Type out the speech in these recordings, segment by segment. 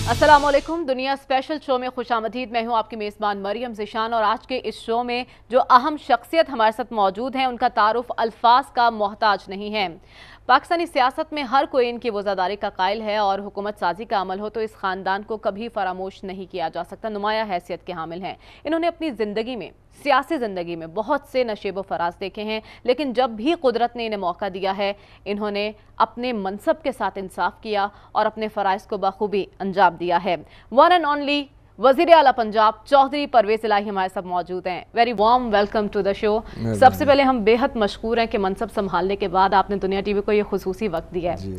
अस्सलामुअलैकुम। दुनिया special show में खुशामदीद। मैं हूं आपकी मेज़बान मरियम ज़िशान और आज के इस शो में जो अहम शख्सियत हमारे साथ मौजूद हैं उनका तारुफ अल्फाज का मोहताज नहीं है। पाकिस्तानी सियासत में हर कोई इनकी वज़ादारी का कायल है और हुकूमत साजी का अमल हो तो इस ख़ानदान को कभी फरामोश नहीं किया जा सकता। नुमाया हैसियत के हामिल हैं। इन्होंने अपनी ज़िंदगी में, सियासी ज़िंदगी में बहुत से नशेब फराज देखे हैं, लेकिन जब भी कुदरत ने इन्हें मौका दिया है इन्होंने अपने मनसब के साथ इंसाफ किया और अपने फ़राइज़ को बखूबी अंजाम दिया है। वन एंड ओनली वज़ीर आला पंजाब चौधरी परवेज़ इलाही हमारे साथ मौजूद हैं। Very warm welcome to the show. सबसे पहले हम बेहद मशकूर हैं कि मनसब संभालने के बाद आपने दुनिया टीवी को ये खुसूसी वक्त दिया है।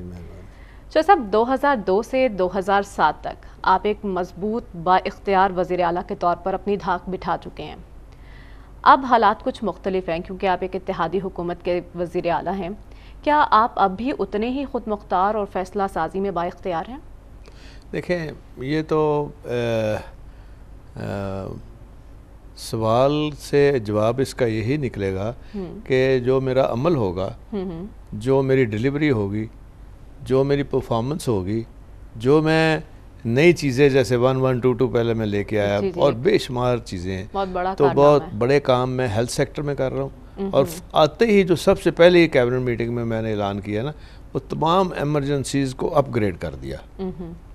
तो साहब 2002 से 2007 तक आप एक मजबूत बाइख्तियार वज़ीर आला के तौर पर अपनी धाक बिठा चुके हैं। अब हालात कुछ मुख्तलिफ हैं क्योंकि आप एक इत्तेहादी हुकूमत के वज़ीर आला हैं। क्या आप अब भी उतने ही खुद मुख्तार और फैसला साजी में बाइख्तियार हैं? देखें, ये तो सवाल से जवाब इसका यही निकलेगा कि जो मेरा अमल होगा, जो मेरी डिलीवरी होगी, जो मेरी परफॉर्मेंस होगी, जो मैं नई चीज़ें जैसे 1122 पहले मैं लेके आया और बेशुमार चीज़ें हैं, बहुत बड़े काम मैं हेल्थ सेक्टर में कर रहा हूँ। और आते ही जो सबसे पहले कैबिनेट मीटिंग में मैंने ऐलान किया ना, वो तमाम एमरजेंसीज़ को अपग्रेड कर दिया,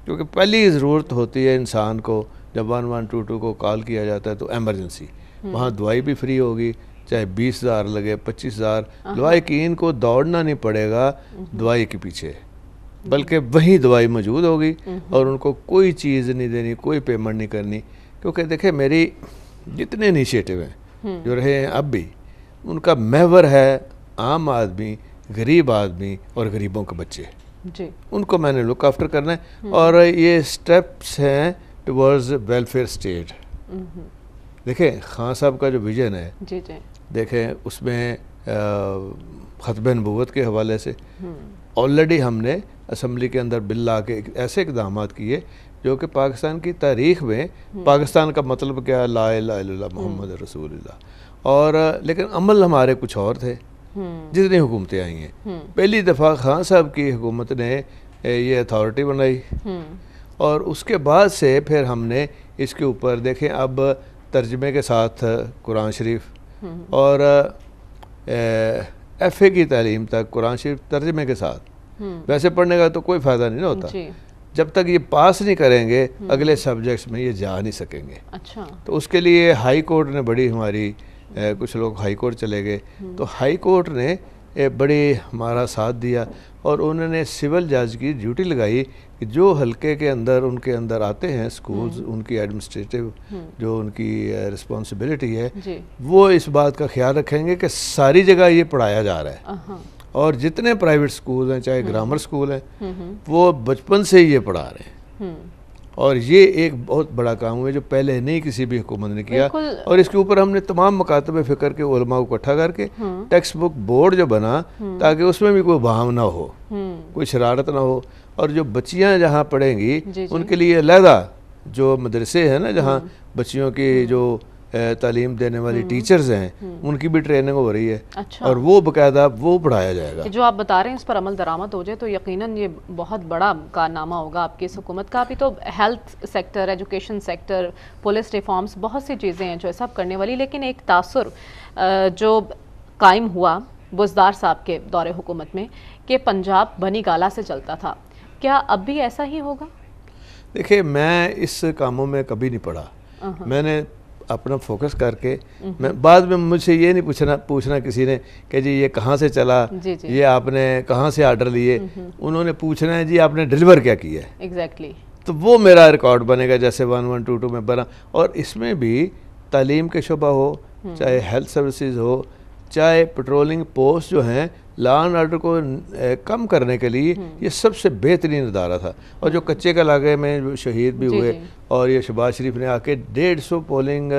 क्योंकि पहली ज़रूरत होती है इंसान को जब 1122 को कॉल किया जाता है तो एमरजेंसी। वहाँ दवाई भी फ्री होगी, चाहे 20,000 लगे 25,000, लवाकिन को दौड़ना नहीं पड़ेगा दवाई के पीछे, बल्कि वही दवाई मौजूद होगी और उनको कोई चीज़ नहीं देनी, कोई पेमेंट नहीं करनी। क्योंकि देखें, मेरी जितने इनिशिएटिव हैं जो रहे हैं अब भी, उनका महवर है आम आदमी, गरीब आदमी और गरीबों के बच्चे जी। उनको मैंने लुक आफ्टर करना है और ये स्टेप्स हैं टुवर्ड्स वेलफेयर स्टेट। देखें, खान साहब का जो विजन है जी जी। देखें, उसमें ख़त्म नबूवत के हवाले से ऑलरेडी हमने असम्बली के अंदर बिल ला के ऐसे इक़दाम किए जो कि पाकिस्तान की तारीख़ में पाकिस्तान का मतलब क्या, ला इलाहा इल्लल्लाह मुहम्मद रसूलुल्लाह। और लेकिन अमल हमारे कुछ और थे जितनी हुकूमतें आई हैं। पहली दफ़ा खान साहब की हुकूमत ने ये अथॉरिटी बनाई और उसके बाद से फिर हमने इसके ऊपर देखें, अब तर्जमे के साथ कुरान शरीफ और FA की तालीम तक कुरान शरीफ तर्जमे के साथ। वैसे पढ़ने का तो कोई फ़ायदा नहीं ना होता, जब तक ये पास नहीं करेंगे अगले सब्जेक्ट्स में ये जा नहीं सकेंगे। अच्छा। तो उसके लिए हाई कोर्ट ने बड़ी हमारी कुछ लोग हाई कोर्ट चले गए, तो हाई कोर्ट ने बड़े हमारा साथ दिया और उन्होंने सिविल जज की ड्यूटी लगाई कि जो हल्के के अंदर उनके अंदर आते हैं स्कूल्स, उनकी एडमिनिस्ट्रेटिव जो उनकी रिस्पॉन्सिबिलिटी है, वो इस बात का ख्याल रखेंगे कि सारी जगह ये पढ़ाया जा रहा है और जितने प्राइवेट स्कूल हैं, चाहे ग्रामर स्कूल हैं, वो बचपन से ही ये पढ़ा रहे हैं। और ये एक बहुत बड़ा काम है जो पहले नहीं किसी भी हुकूमत ने किया। और इसके ऊपर हमने तमाम मकातब फ़िक्र के उलमा को इकट्ठा करके टेक्स्ट बुक बोर्ड जो बना, ताकि उसमें भी कोई बहाव ना हो, कोई शरारत ना हो। और जो बच्चियाँ जहाँ पढ़ेंगी उनके लिए अलहदा जो मदरसे हैं ना, जहाँ बच्चियों की जो तालीम देने वाली टीचर्स हैं, उनकी भी ट्रेनिंग हो रही है। अच्छा। और वो बाकायदा वो पढ़ाया जाएगा। जो आप बता रहे हैं इस पर अमल दरामद हो जाए तो यकीनन ये बहुत बड़ा कारनामा होगा आपकी इस हुकूमत का। अभी तो health sector, education sector, police reforms, बहुत सी चीज़ें हैं जो सब करने वाली, लेकिन एक तासुर जो कायम हुआ बुज़दार साहब के दौरे हुकूमत में कि पंजाब बनी गाला से चलता था, क्या अब भी ऐसा ही होगा? देखिए, मैं इस कामों में कभी नहीं पड़ा। मैंने अपना फोकस करके, मैं बाद में मुझसे ये नहीं पूछना किसी ने कि जी ये कहाँ से चला, ये आपने कहाँ से आर्डर लिए। उन्होंने पूछना है जी आपने डिलीवर क्या किया है। एग्जैक्टली। तो वो मेरा रिकॉर्ड बनेगा जैसे 1122 में बना। और इसमें भी तालीम के शुबा हो, चाहे हेल्थ सर्विसेज हो, चाहे पेट्रोलिंग पोस्ट जो हैं, लॉ एंड ऑर्डर को कम करने के लिए ये सबसे बेहतरीन इदारा था। और जो कच्चे का इलाके में शहीद भी हुए और ये शहबाज शरीफ ने आके 150 पोलिंग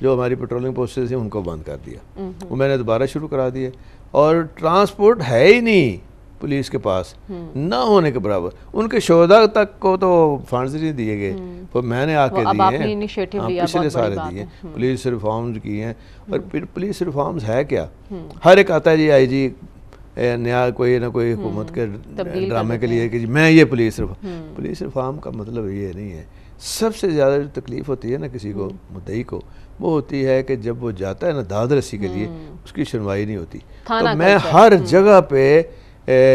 जो हमारी पेट्रोलिंग पोस्टें थी उनको बंद कर दिया, वो मैंने दोबारा शुरू करा दिए। और ट्रांसपोर्ट है ही नहीं पुलिस के पास, ना होने के बराबर। उनके शोधा तक को तो फंड्स नहीं दिए गए, तो मैंने आके दिए हैं, पिछले सारे दिए। पुलिस रिफॉर्म्स किए हैं। और फिर पुलिस रिफॉर्म्स है क्या, हर एक आता है जी IG नया कोई ना कोई हुकूमत के ड्रामे के लिए कि मैं ये पुलिस रिफॉर्म का मतलब ये नहीं है। सबसे ज़्यादा जो तकलीफ़ होती है ना किसी को, मुद्दई को, वो होती है कि जब वो जाता है ना दाद रसी के लिए, उसकी सुनवाई नहीं होती। तो मैं हर जगह पे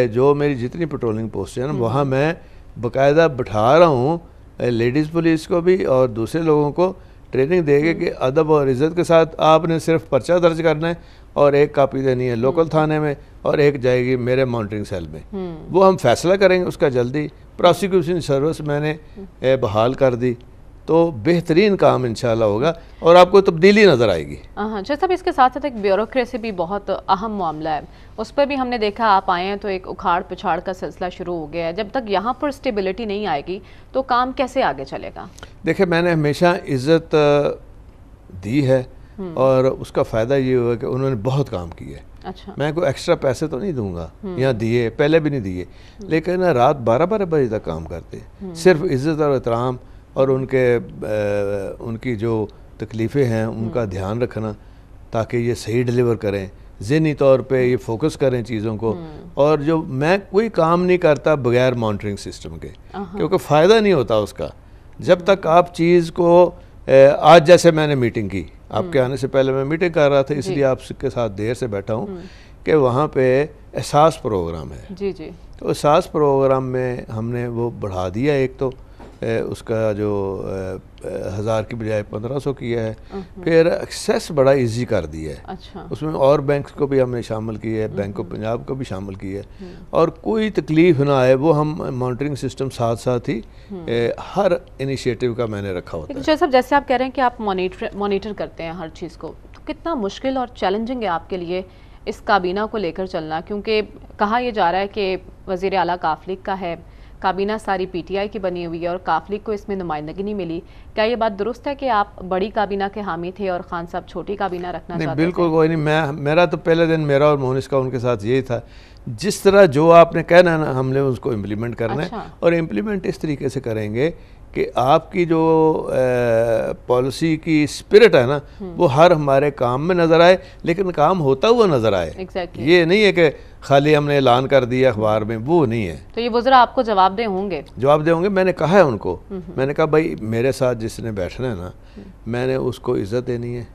जो मेरी जितनी पेट्रोलिंग पोस्ट है ना, वहाँ मैं बाकायदा बैठा रहा हूँ लेडीज़ पुलिस को भी और दूसरे लोगों को ट्रेनिंग देंगे कि अदब और इज़्ज़त के साथ आपने सिर्फ पर्चा दर्ज करना है और एक कापी देनी है लोकल थाने में और एक जाएगी मेरे मॉनिटरिंग सेल में। वो हम फैसला करेंगे उसका जल्दी। प्रोसिक्यूशन सर्विस मैंने बहाल कर दी तो बेहतरीन काम इंशाल्लाह होगा और आपको तब्दीली नज़र आएगी। हाँ, जैसा भी इसके साथ साथ एक ब्यूरोक्रेसी भी बहुत अहम मामला है, उस पर भी हमने देखा आप आए हैं तो एक उखाड़ पिछाड़ का सिलसिला शुरू हो गया है। जब तक यहाँ पर स्टेबिलिटी नहीं आएगी तो काम कैसे आगे चलेगा? देखिए, मैंने हमेशा इज़्ज़त दी है और उसका फ़ायदा ये हुआ कि उन्होंने बहुत काम किया है। अच्छा। मैं कोई एक्स्ट्रा पैसे तो नहीं दूंगा, यहाँ दिए, पहले भी नहीं दिए, लेकिन रात 12-12 बजे तक काम करते, सिर्फ इज़्ज़त और एहतराम और उनकी जो तकलीफ़ें हैं उनका ध्यान रखना ताकि ये सही डिलीवर करें, ज़हनी तौर पे ये फोकस करें चीज़ों को। और जो मैं कोई काम नहीं करता बगैर मॉनिटरिंग सिस्टम के, क्योंकि फ़ायदा नहीं होता उसका जब तक आप चीज़ को आज जैसे मैंने मीटिंग की, आपके आने से पहले मैं मीटिंग कर रहा था इसलिए आपके साथ देर से बैठा हूँ कि वहाँ पे एहसास प्रोग्राम है। जी जी। तो एहसास प्रोग्राम में हमने वो बढ़ा दिया, एक तो उसका जो 1000 की बजाय 1500 किया है, फिर एक्सेस बड़ा इजी कर दिया है। अच्छा। उसमें और बैंक को भी हमने शामिल किया है, बैंक ऑफ पंजाब को भी शामिल किया है और कोई तकलीफ ना आए वो हम मॉनिटरिंग सिस्टम साथ साथ ही हर इनिशिएटिव का मैंने रखा होता है। साहब, जैसे आप कह रहे हैं कि आप मॉनिटर करते हैं हर चीज़ को, तो कितना मुश्किल और चैलेंजिंग है आपके लिए इस काबीना को लेकर चलना? क्योंकि कहा यह जा रहा है कि वज़ीर आला काफ लीग का है, काबीना सारी पीटीआई की बनी हुई है और काफ लीग को इसमें नुमाइंदगी नहीं मिली। क्या ये बात दुरुस्त है कि आप बड़ी काबीना के हामी थे और खान साहब छोटी काबीना रखना चाहते थे? बिल्कुल कोई नहीं। मेरा तो पहले दिन मेरा और मोहनिस का उनके साथ यही था, जिस तरह जो आपने कहना है ना हमने उसको इम्प्लीमेंट करना है और इम्प्लीमेंट इस तरीके से करेंगे कि आपकी जो पॉलिसी की स्पिरिट है ना वो हर हमारे काम में नज़र आए, लेकिन काम होता हुआ नज़र आए। Exactly. ये नहीं है कि खाली हमने ऐलान कर दिया अखबार में, वो नहीं है। तो ये वज़रा आपको जवाबदेह होंगे? जवाबदेह होंगे। मैंने कहा है उनको, मैंने कहा भाई मेरे साथ जिसने बैठना है ना मैंने उसको इज़्ज़त देनी है,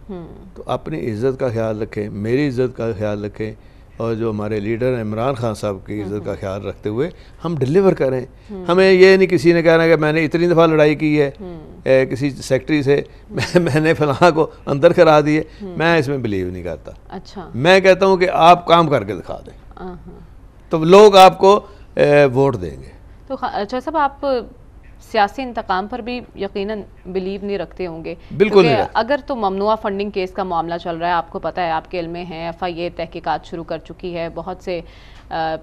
तो अपनी इज़्ज़त का ख्याल रखें, मेरी इज़्ज़त का ख्याल रखें और जो हमारे लीडर इमरान खान साहब की इज़्ज़त का ख्याल रखते हुए हम डिलीवर करें। हमें ये नहीं किसी ने कहना कि मैंने इतनी दफ़ा लड़ाई की है किसी सेक्रेटरी से, मैंने फलां को अंदर करा दिए, मैं इसमें बिलीव नहीं करता। अच्छा। मैं कहता हूँ कि आप काम करके दिखा दें तो लोग आपको वोट देंगे। तो अच्छा साहब, आप सियासी इंतकाम पर भी यकीनन बिलीव नहीं रखते होंगे? बिल्कुल नहीं। अगर तो ममनुआ फंडिंग केस का मामला चल रहा है, आपको पता है, आपके इल्म में है, FIA तहकीकात शुरू कर चुकी है, बहुत से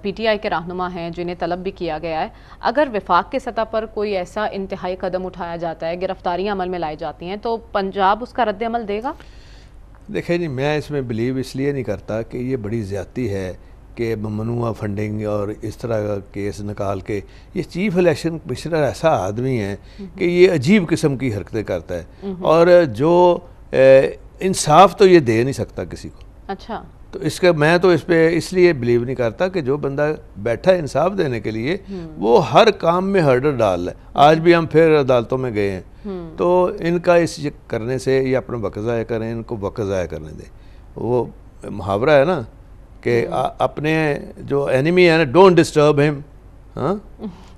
PTI के रहनुमा हैं जिन्हें तलब भी किया गया है। अगर वफाक के सतह पर कोई ऐसा इंतहाई कदम उठाया जाता है, गिरफ्तारियाँ अमल में लाई जाती हैं, तो पंजाब उसका रद्द अमल देगा? देखिए जी, मैं इसमें बिलीव इसलिए नहीं करता कि ये बड़ी ज़्यादती है कि ममनुआ फंडिंग और इस तरह का केस निकाल के, ये चीफ इलेक्शन कमिश्नर ऐसा आदमी है कि ये अजीब किस्म की हरकतें करता है और जो इंसाफ तो ये दे नहीं सकता किसी को। अच्छा। तो इसका मैं तो इस पे इसलिए बिलीव नहीं करता कि जो बंदा बैठा है इंसाफ देने के लिए वो हर काम में हर्डल डाल है। आज भी हम फिर अदालतों में गए हैं तो इनका इस करने से ये अपना वक्त ज़ाया करें, इनको वक्त ज़ाया करने दें। वो मुहावरा है ना कि अपने जो एनिमी है ना, डोंट डिस्टर्ब हिम, हाँ,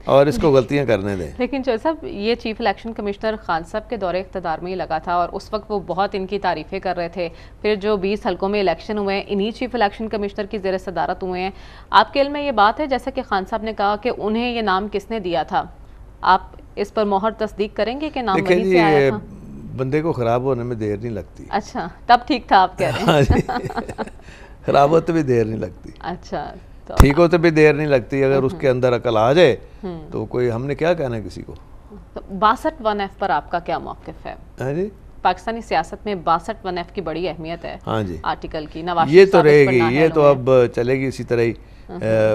और इसको गलतियां करने दें। लेकिन जो साहब, ये चीफ इलेक्शन कमिश्नर खान साहब के दौरे इक़्तिदार में ही लगा था और उस वक्त वो बहुत इनकी तारीफ़ें कर रहे थे। फिर जो 20 हल्कों में इलेक्शन हुए हैं, इन्हीं चीफ इलेक्शन कमिश्नर की ज़ेर सदारत हुए हैं। आपके इल्म में ये बात है, जैसा कि खान साहब ने कहा कि उन्हें ये नाम किसने दिया था, आप इस पर मोहर तस्दीक करेंगे कि नाम वहीं से आया था? बंदे को ख़राब होने में देर नहीं लगती। अच्छा, तब ठीक था आप कह रहे हैं। ख़राब होते भी देर नहीं लगती। अच्छा। तो ठीक होते भी देर नहीं लगती। अगर उसके अंदर अकल आ जाए तो कोई हमने क्या कहना है किसी को। तो 62(1)(f) पर आपका क्या मौक़िफ़ है? हाँ जी, पाकिस्तानी सियासत में 62(1)(f) की बड़ी अहमियत है। हाँ जी, आर्टिकल की। नवाज ये तो रहेगी, ये तो अब चलेगी इसी तरह ही।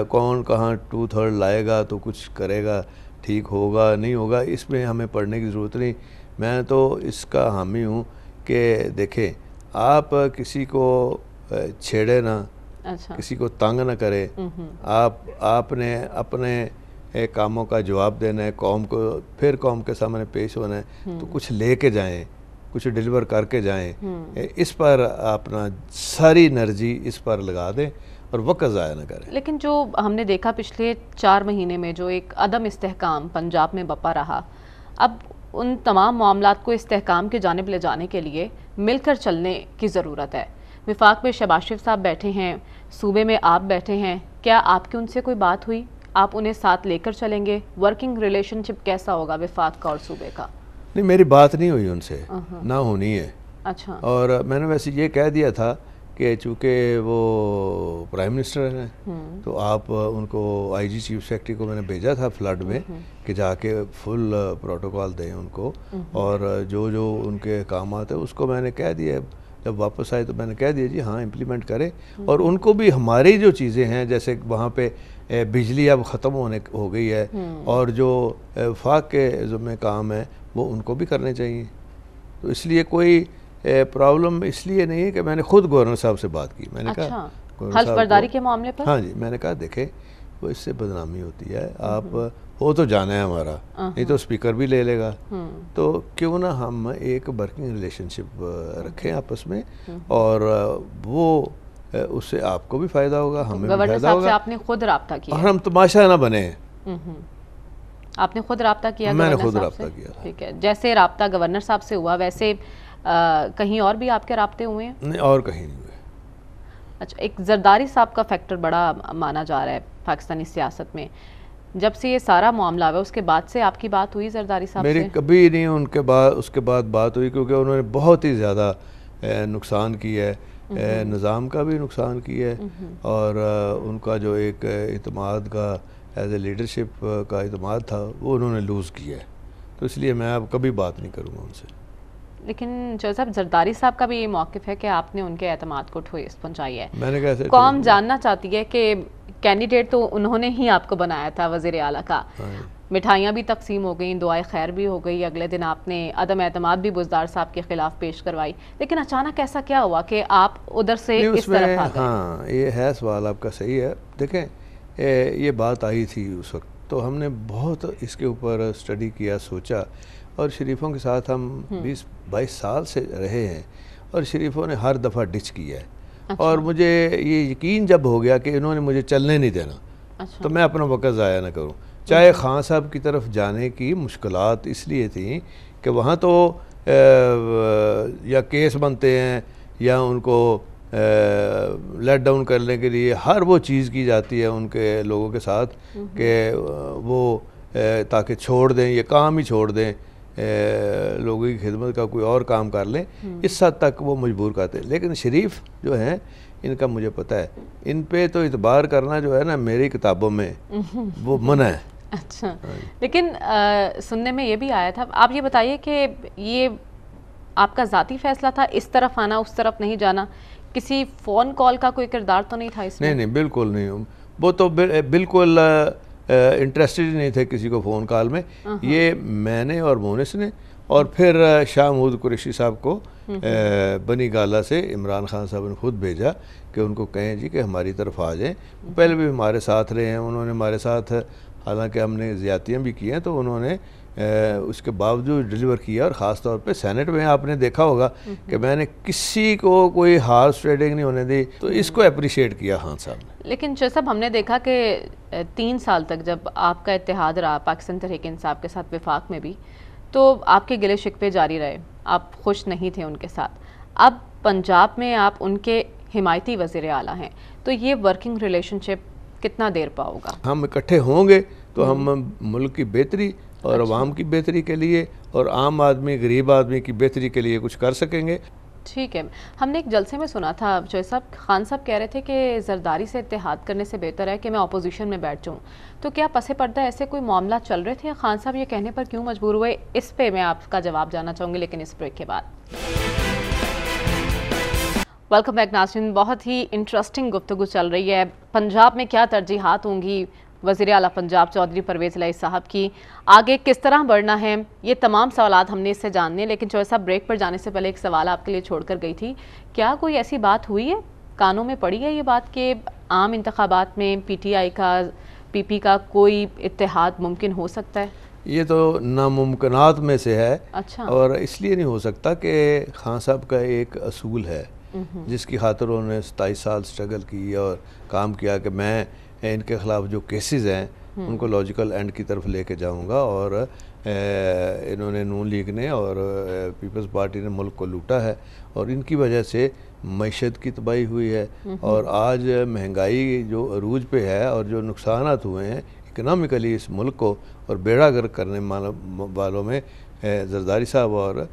कौन कहाँ 2/3 लाएगा तो कुछ करेगा, ठीक होगा नहीं होगा, इसमें हमें पढ़ने की ज़रूरत नहीं। मैं तो इसका हामी हूँ कि देखें, आप किसी को छेड़े ना अच्छा। किसी को तंग ना करे। आपने अपने कामों का जवाब देना है, कौम को फिर कौम के सामने पेश होना है, तो कुछ लेके जाएं, कुछ डिलीवर करके जाएं। इस पर अपना सारी एनर्जी इस पर लगा दें और वक्त ज़ाया ना करें। लेकिन जो हमने देखा पिछले 4 महीने में जो एक अदम इस्तेहकाम पंजाब में बपा रहा, अब उन तमाम मामलात को इस्तेहकाम की जानिब ले जाने के लिए मिलकर चलने की ज़रूरत है। विफाक में शहबाज शरीफ साहब बैठे हैं, सूबे में आप बैठे हैं, क्या आपकी उनसे कोई बात हुई? आप उन्हें साथ लेकर चलेंगे? वर्किंग रिलेशनशिप कैसा होगा विफाक का और सूबे का? नहीं, मेरी बात नहीं हुई उनसे, ना होनी है। अच्छा। और मैंने वैसे ये कह दिया था कि चूँकि वो प्राइम मिनिस्टर हैं तो आप उनको आईजी चीफ सेक्रेटरी को मैंने भेजा था फ्लड में कि जाके फुल प्रोटोकॉल दें उनको, और जो जो उनके काम आते हैं उसको मैंने कह दिया। जब वापस आए तो मैंने कह दिया जी हाँ इम्प्लीमेंट करें। और उनको भी हमारी जो चीज़ें हैं, जैसे वहाँ पे बिजली अब ख़त्म हो गई है, और जो वफाक के ज़िम्मे काम है वो उनको भी करने चाहिए। तो इसलिए कोई प्रॉब्लम इसलिए नहीं है कि मैंने खुद गवर्नर साहब से बात की। मैंने कहा हल्फ बर्दारी के मामले पर, हाँ जी, मैंने कहा देखें वो इससे बदनामी होती है, आप हो तो जाना है हमारा, नहीं तो स्पीकर भी ले लेगा, तो क्यों ना हम एक वर्किंग रिलेशनशिप रखें आपस में, और वो उससे आपको भी फ़ायदा होगा, हमें भी फ़ायदा होगा। आपने खुद राब्ता किया और हम तमाशा ना बने। आपने खुद राब्ता किया? मैंने खुद राब्ता किया। ठीक है, जैसे राब्ता गवर्नर साहब से हुआ वैसे कहीं और भी आपके राब्ते हुए हैं? नहीं, और कहीं नहीं हुए। अच्छा, एक जरदारी साहब का फैक्टर बड़ा माना जा रहा है पाकिस्तानी सियासत में। जब से ये सारा मामला हुआ उसके बाद से आपकी बात हुई जरदारी साहब से? मेरी कभी नहीं उसके बाद बात हुई, क्योंकि उन्होंने बहुत ही ज़्यादा नुकसान किया है, निज़ाम का भी नुकसान किया है, और उनका जो एक इत्मीद का एज ए लीडरशिप का इत्मीद था वो उन्होंने लूज़ किया है। तो इसलिए मैं अब कभी बात नहीं करूँगा उनसे। लेकिन जो साहब जरदारी साहब का भी ये मौक़िफ़ है कि आपने उनके एतमाद को ठेस पहुँचाई है। मैंने कैसे? कौम जानना चाहती है कि कैंडिडेट तो उन्होंने ही आपको बनाया था वज़ीर आला का, मिठाइयाँ भी तकसीम हो गई, दुआएं खैर भी हो गई, अगले दिन आपने अदम एतमाद भी बुज़दार साहब के ख़िलाफ़ पेश करवाई, लेकिन अचानक ऐसा क्या हुआ कि आप उधर से इस तरफ आ गए? हाँ, ये है सवाल आपका सही है। देखें, ये बात आई थी उस वक्त, तो हमने बहुत इसके ऊपर स्टडी किया, सोचा, और शरीफों के साथ हम 20-22 साल से रहे हैं, और शरीफों ने हर दफ़ा डिच किया है। अच्छा। और मुझे ये यकीन जब हो गया कि इन्होंने मुझे चलने नहीं देना, अच्छा, तो मैं अपना वक्त ज़ाया ना करूं। चाहे खान साहब की तरफ जाने की मुश्किलात इसलिए थी कि वहाँ तो या केस बनते हैं या उनको लेट डाउन करने के लिए हर वो चीज़ की जाती है उनके लोगों के साथ कि वो ताकि छोड़ दें, ये काम ही छोड़ दें, लोगों की खिदमत का कोई और काम कर लें, इस हद तक वो मजबूर करते हैं। लेकिन शरीफ जो हैं इनका मुझे पता है, इन पे तो इतबार करना जो है ना मेरी किताबों में वो मना है। अच्छा, लेकिन सुनने में ये भी आया था, आप ये बताइए कि ये आपका ज़ाती फैसला था इस तरफ आना उस तरफ नहीं जाना, किसी फ़ोन कॉल का कोई किरदार तो नहीं था इसमें? नहीं, बिल्कुल नहीं, वो तो बिल्कुल इंटरेस्टेड ही नहीं थे किसी को फ़ोन कॉल में। ये मैंने और मोनिस ने, और फिर शाह महमूद कुरैशी साहब को बनी गाला से इमरान खान साहब ने खुद भेजा कि उनको कहें जी कि हमारी तरफ आ जाएं। पहले भी हमारे साथ रहे हैं, उन्होंने हमारे साथ, हालांकि हमने ज़्यादतियाँ भी की हैं, तो उन्होंने उसके बावजूद डिलीवर किया। और ख़ास तौर पे सेनेट में आपने देखा होगा कि मैंने किसी को कोई हार्स ट्रेडिंग नहीं होने दी, तो इसको अप्रिशिएट किया खान साहब ने। लेकिन जो साहब हमने देखा कि 3 साल तक जब आपका इत्तेहाद रहा पाकिस्तान तहरीक इंसाफ के साथ विफाक में भी, तो आपके गिले शिकवे जारी रहे, आप खुश नहीं थे उनके साथ। अब पंजाब में आप उनके हिमायती वज़ीर आला हैं, तो ये वर्किंग रिलेशनशिप कितना देर पाओगा? हम इकट्ठे होंगे तो हम मुल्क की बेहतरी और अवाम की बेहतरी के लिए और आम आदमी, गरीब आदमी की बेहतरी के लिए कुछ कर सकेंगे। ठीक है, हमने एक जलसे में सुना था जो साहब, खान साहब कह रहे थे कि जरदारी से इत्तेहाद करने से बेहतर है कि मैं अपोजिशन में बैठ जाऊँ, तो क्या पसे पर्दा ऐसे कोई मामला चल रहे थे या खान साहब ये कहने पर क्यों मजबूर हुए? इस पे मैं आपका जवाब जानना चाहूँगी, लेकिन इस ब्रेक के बाद। वेलकम बैक नाज़रीन, बहुत ही इंटरेस्टिंग गुफ्तगू चल रही है। पंजाब में क्या तरजीहात होंगी वज़ीर आला पंजाब चौधरी परवेज़ इलाही साहब की, आगे किस तरह बढ़ना है, ये तमाम सवालात हमने इससे जानने। लेकिन चौधरी साहब, ब्रेक पर जाने से पहले एक सवाल आपके लिए छोड़कर गई थी, क्या कोई ऐसी बात हुई है कानों में पड़ी है ये बात कि आम इंतखाबात में पीटीआई का पीपी का कोई इत्तेहाद मुमकिन हो सकता है? ये तो नामुमकिनात में से है। अच्छा। और इसलिए नहीं हो सकता कि खान साहब का एक असूल है जिसकी खातिर उन्होंने 27 साल स्ट्रगल की और काम किया कि मैं इनके ख़िलाफ़ जो केसेस हैं उनको लॉजिकल एंड की तरफ लेके जाऊंगा। और इन्होंने नून लीग ने और पीपल्स पार्टी ने मुल्क को लूटा है और इनकी वजह से मईशत की तबाही हुई है। और आज महंगाई जो अरूज पे है और जो नुकसानात हुए हैं इकनॉमिकली इस मुल्क को और बेड़ा गर्क करने वालों में जरदारी साहब और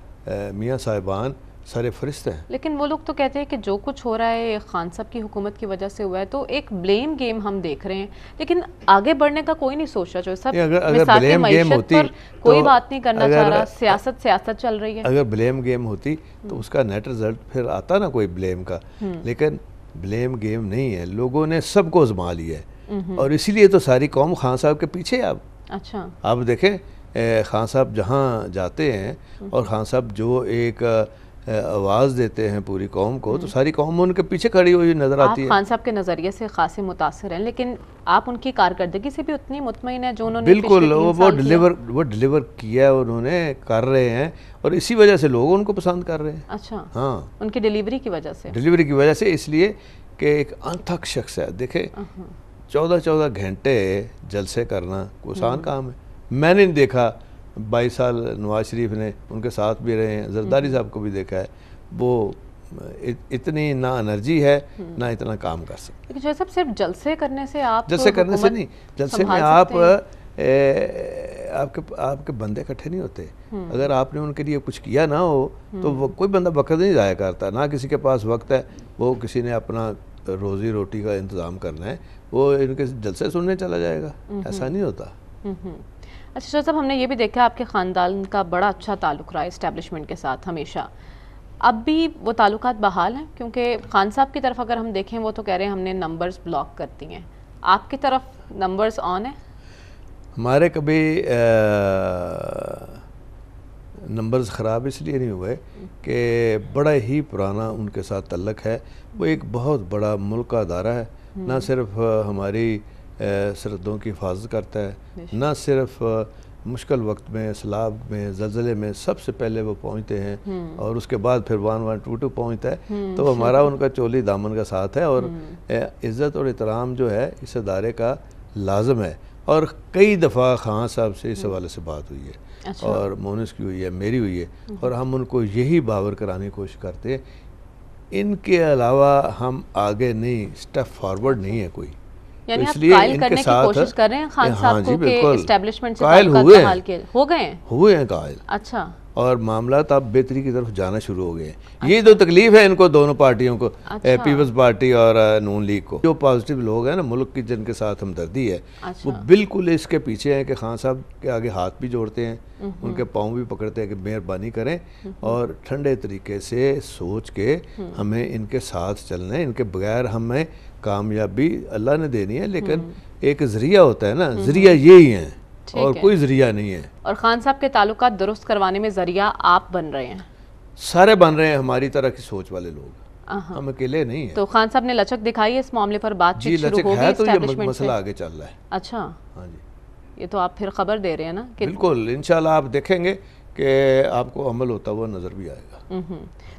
मियाँ साहिबान सारे फरिश्ते हैं। लेकिन वो लोग तो कहते हैं कि जो कुछ हो रहा है खान साहब की हुकूमत की वजह से हुआ है, तो एक ब्लेम गेम हम देख रहे हैं, लेकिन आगे बढ़ने का कोई नहीं सोच रहा। जो सब अगर ब्लेम गेम होती पर कोई बात नहीं करना चाह रहा, सियासत चल रही है। अगर ब्लेम गेम होती तो उसका नेट रिजल्ट फिर आता ना कोई ब्लेम का। लेकिन ब्लेम गेम नहीं है, लोगों ने सबको आजमा लिया है और इसीलिए तो सारी कौम खान साहब के पीछे है अब। अच्छा, आप देखें खान साहब जहाँ जाते हैं और खान साहब जो एक आवाज़ देते हैं पूरी कौम को, तो सारी कौम उनके पीछे खड़ी हुई नजर आती है। खान साहब के नज़रिए से खासे मुतासर हैं, लेकिन आप उनकी कारकर्दगी से भी उतनी मुतमईन है जो उन्होंने बिल्कुल वो डिलीवर किया उन्होंने, कर रहे हैं और इसी वजह से लोग उनको पसंद कर रहे हैं। अच्छा, हाँ, उनकी डिलीवरी की वजह से इसलिए कि एक अनथक शख्स है। देखे 14 घंटे जलसे करना कोई आसान काम है। मैंने नहीं देखा 22 साल नवाज शरीफ ने उनके साथ भी रहे हैं, जरदारी साहब को भी देखा है, वो इतनी ना एनर्जी है ना इतना काम कर सकते। लेकिन जो सब सिर्फ जलसे करने से आप जलसे करने से नहीं, जलसे में आपके बंदे इकट्ठे नहीं होते। अगर आपने उनके लिए कुछ किया ना हो तो वो कोई बंदा वक्त नहीं ज़ाया करता, ना किसी के पास वक्त है, वो किसी ने अपना रोज़ी रोटी का इंतज़ाम करना है, वो इनके जलसे सुनने चला जाएगा। ऐसा नहीं होता। अच्छा शाह साहब, हमने ये भी देखा आपके ख़ानदान का बड़ा अच्छा ताल्लुक़ रहा है इस्टेब्लिशमेंट के साथ हमेशा। अब भी वो ताल्लुकात बहाल हैं? क्योंकि खान साहब की तरफ अगर हम देखें वो तो कह रहे हैं हमने नंबर्स ब्लॉक कर दिए हैं, आपकी तरफ नंबर्स ऑन है? हमारे कभी नंबर्स ख़राब इसलिए नहीं हुए कि बड़ा ही पुराना उनके साथ तल्लक है। वो एक बहुत बड़ा मुल्क का अदारा है, ना सिर्फ हमारी सरहदों की हिफाजत करता है, ना सिर्फ मुश्किल वक्त में, सैलाब में, ज़लज़ले में सबसे पहले वो पहुंचते हैं और उसके बाद फिर 1122 पहुंचता है। तो हमारा उनका चोली दामन का साथ है और इज़्ज़त और एहतराम जो है इस अदारे का लाजम है। और कई दफ़ा खान साहब से इस हवाले से बात हुई है। अच्छा। और मोनिस की हुई है, मेरी हुई है, और हम उनको यही बावर कराने की कोशिश करते हैं, इनके अलावा हम आगे नहीं, स्टेप फॉरवर्ड नहीं है कोई। यानी तो इसलिए इनके साथ कोशिश कर रहे हैं खान साहब को कि एस्टेब्लिशमेंट से कायल हुए हैं कायल। अच्छा, और मामला अब बेहतरी की तरफ जाना शुरू हो गए हैं। अच्छा। ये तो तकलीफ है इनको दोनों पार्टियों को, अच्छा। पीपल्स पार्टी और नून लीग को। जो पॉजिटिव लोग हैं ना मुल्क की, जिनके साथ हमदर्दी है, अच्छा। वो बिल्कुल इसके पीछे हैं कि खान साहब के आगे हाथ भी जोड़ते हैं, उनके पाँव भी पकड़ते हैं कि मेहरबानी करें और ठंडे तरीके से सोच के हमें इनके साथ चलना है। इनके बगैर हमें कामयाबी अल्लाह ने देनी है, लेकिन एक ज़रिया होता है ना, ज़रिया यही है और कोई ज़रिया नहीं है। और खान साहब के ताल्लुकात दुरुस्त करवाने में ज़रिया आप बन रहे हैं? सारे बन रहे हैं, हमारी तरह की सोच वाले लोग, हम अकेले नहीं हैं। तो खान साहब ने लचक दिखाई है इस मामले पर, बातचीत शुरू हो गई, तो ये मसला आगे चल रहा है। अच्छा, हाँ जी, ये तो आप फिर खबर दे रहे हैं ना कि बिल्कुल इंशाल्लाह आप देखेंगे कि आपको अमल होता हुआ नज़र भी आएगा।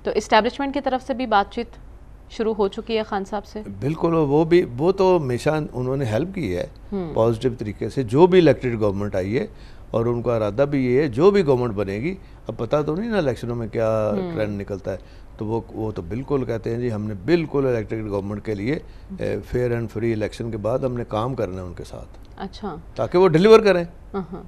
तो इस्टेब्लिशमेंट की तरफ से भी बातचीत शुरू हो चुकी है खान साहब से? बिल्कुल, वो तो हमेशा उन्होंने हेल्प की है पॉजिटिव तरीके से। जो भी इलेक्टेड गवर्नमेंट आई है और उनका इरादा भी ये है, जो भी गवर्नमेंट बनेगी, अब पता तो नहीं ना इलेक्शनों में क्या ट्रेंड निकलता है, तो वो तो बिल्कुल कहते हैं जी हमने बिल्कुल इलेक्टेड गवर्नमेंट के लिए फेयर एंड फ्री इलेक्शन के बाद हमने काम करना है उनके साथ। अच्छा, ताकि वो डिलीवर करें।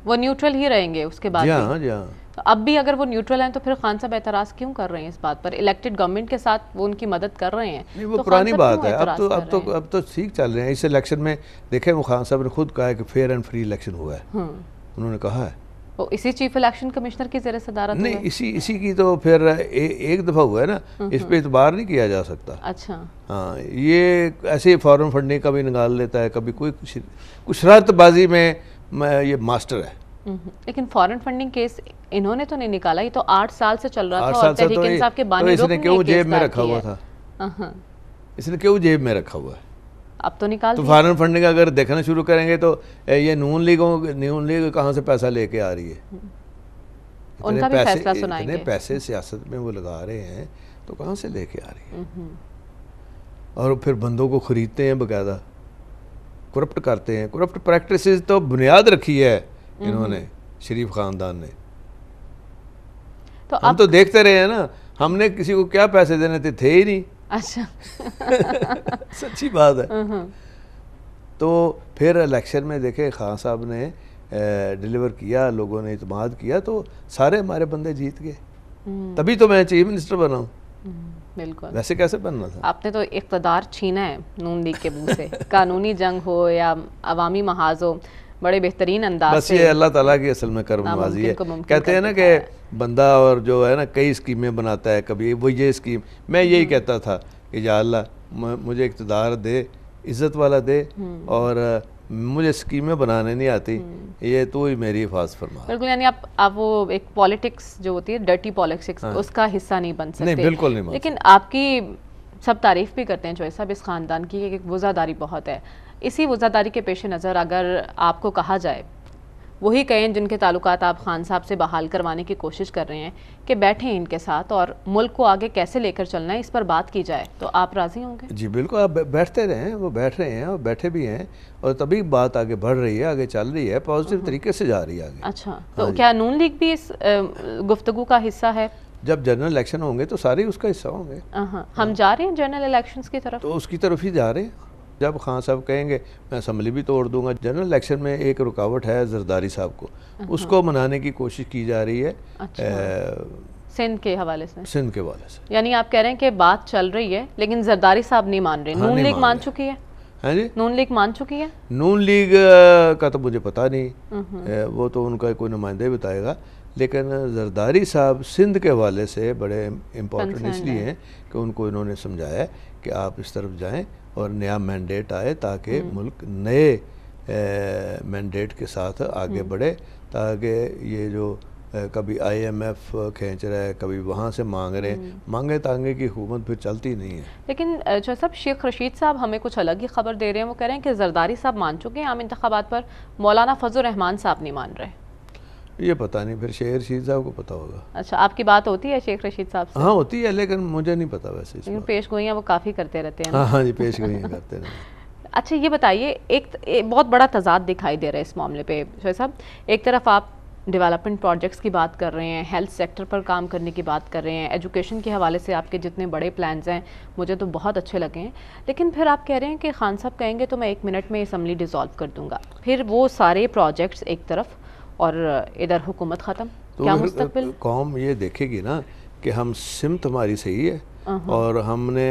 वो न्यूट्रल ही रहेंगे उसके बाद? जी हाँ, जी हाँ। तो अब भी अगर वो न्यूट्रल हैं तो फिर खान साहब एतराज़ क्यों कर रहे हैं इस बात पर? इलेक्टेड गवर्नमेंट के साथ वो उन्की मदद कर रहे हैं। नहीं, वो तो पुरानी बात है। अब तो ठीक चल रहे हैं। इस इलेक्शन में देखें, वो खान साहब ने खुद कहा है कि फेयर एंड फ्री इलेक्शन हुआ है, उन्होंने कहा है। वो इसी चीफ इलेक्शन कमिश्नर की ज़ेर सदारत नहीं, इसी की तो फिर एक दफ़ा हुआ है ना, इस पे इतबार नहीं किया जा सकता। अच्छा, हाँ, ये ऐसे फॉरेन फंडिंग का भी निकाल लेता है, कभी कोई कुछ शरारतबाजी में ये मास्टर है। लेकिन फॉरेन फंडिंग केस इन्होंने तो नहीं निकाला, ये तो 8 साल से चल रहा था और तहरीक इंसाफ के बानी इसने क्यों जेब में रखा हुआ था? इसने क्यों जेब में रखा हुआ है? अब तो निकाल तो फॉरेन फंडिंग अगर देखना शुरू करेंगे तो ये नून लीग कहाँ से पैसा लेके आ रही है? उनका भी फैसला सुनाएंगे। इतने पैसे सियासत में वो लगा रहे हैं तो कहाँ से लेके आ रही है? और फिर बंदों को खरीदते हैं बकायदा, करप्ट करते हैं। करप्ट प्रैक्टिसेस तो बुनियाद रखी है इन्होंने, शरीफ खानदान ने। तो हम तो देखते रहे हैं ना, हमने किसी को क्या पैसे देने थे ही नहीं। अच्छा सच्ची बात है। तो फिर इलेक्शन में देखे खान साहब ने डिलीवर किया, लोगों ने इत्मीनान किया, तो सारे हमारे बंदे जीत गए। तभी तो मैं चीफ मिनिस्टर बना हूँ। बिल्कुल, वैसे कैसे बनना था? आपने तो इक़्तिदार छीना है नून लीग के मुंह से। कानूनी जंग हो या अवामी महाज हो, बड़े बेहतरीन अंदाज बस ये अल्लाह ताला की असल में कर्म नवाजी है। कहते हैं ना कि बंदा और जो है ना कई स्कीमें बनाता है, कभी वो ये स्कीम, मैं यही कहता था कि या अल्लाह मुझे इक़्तिदार दे, इज़्ज़त वाला दे, और मुझे स्कीमें बनाने नहीं आती, ये तो ही मेरी हिफाज़त फरमा। बिल्कुल, यानी आप वो एक पॉलिटिक्स जो होती है, डर्टी पॉलिटिक्स, उसका हिस्सा नहीं बन सकते। नहीं, बिल्कुल नहीं। लेकिन आपकी सब तारीफ़ भी करते हैं जो साहब इस ख़ानदान की, एक वज़ादारी बहुत है। इसी वज़ादारी के पेश नज़र अगर आपको कहा जाए, वही कहें जिनके ताल्लुकात आप खान साहब से बहाल करवाने की कोशिश कर रहे हैं, कि बैठें इनके साथ और मुल्क को आगे कैसे लेकर चलना है, इस पर बात की जाए, तो आप राज़ी होंगे? जी बिल्कुल, आप बैठते रहें, वो बैठ रहे हैं और बैठे भी हैं, और तभी बात आगे बढ़ रही है, आगे चल रही है, पॉजिटिव तरीके से जा रही है आगे। अच्छा, तो क्या नून लीग भी इस गुफ्तगू का हिस्सा है? जब जनरल इलेक्शन होंगे तो सारे उसका हिस्सा होंगे। हम जा रहे हैं जनरल इलेक्शंस की तरफ, तो उसकी तरफ ही जा रहे हैं। जब खान साहब कहेंगे मैं असम्बली भी तोड़ दूंगा। जनरल इलेक्शन में एक रुकावट है जरदारी साहब को, उसको मनाने की कोशिश की जा रही है। सिंध के हवाले से, सिंध के हवाले से, यानी आप कह रहे हैं कि बात चल रही है लेकिन जरदारी साहब नहीं मान रहे। नून लीग मान चुकी है? हाँ जी, नून लीग मान चुकी है। नून लीग का तो मुझे पता नहीं, वो तो उनका कोई नुमाइंदा ही बताएगा। लेकिन जरदारी साहब सिंध के हवाले से बड़े इम्पोर्टेंट इसलिए हैं कि उनको इन्होंने समझाया कि आप इस तरफ जाएं और नया मैंडेट आए, ताकि मुल्क नए मैंडेट के साथ आगे बढ़े, ताकि ये जो कभी IMF खींच रहा है, कभी वहाँ से मांग रहे हैं, मांगे तांगे की हुकूमत फिर चलती नहीं है। लेकिन जो साहब शेख रशीद साहब हमें कुछ अलग ही खबर दे रहे हैं, वो कह रहे हैं कि जरदारी साहब मान चुके हैं आम इंतखाबात पर, मौलाना फजल रहमान साहब नहीं मान रहे। ये पता नहीं, फिर शेख रशीद साहब को पता होगा। अच्छा, आपकी बात होती है शेख रशीद साहब से? हाँ होती है, लेकिन मुझे नहीं पता वैसे। लेकिन पेश गोइयाँ वो काफ़ी करते रहते हैं। हाँ जी, पेश गोइयाँ करते हैं। अच्छा, ये बताइए, एक बहुत बड़ा तजाद दिखाई दे रहा है इस मामले पे शोएब साहब। एक तरफ आप डेवलपमेंट प्रोजेक्ट्स की बात कर रहे हैं, हेल्थ सेक्टर पर काम करने की बात कर रहे हैं, एजुकेशन के हवाले से आपके जितने बड़े प्लान्स हैं मुझे तो बहुत अच्छे लगे हैं, लेकिन फिर आप कह रहे हैं कि खान साहब कहेंगे तो मैं 1 मिनट में असम्बली डिसॉल्व कर दूंगा, फिर वो सारे प्रोजेक्ट्स एक तरफ और इधर हुकूमत ख़त्म। तो क्या मुस्तकबिल कौम ये देखेगी ना कि हम सिमत हमारी सही है और हमने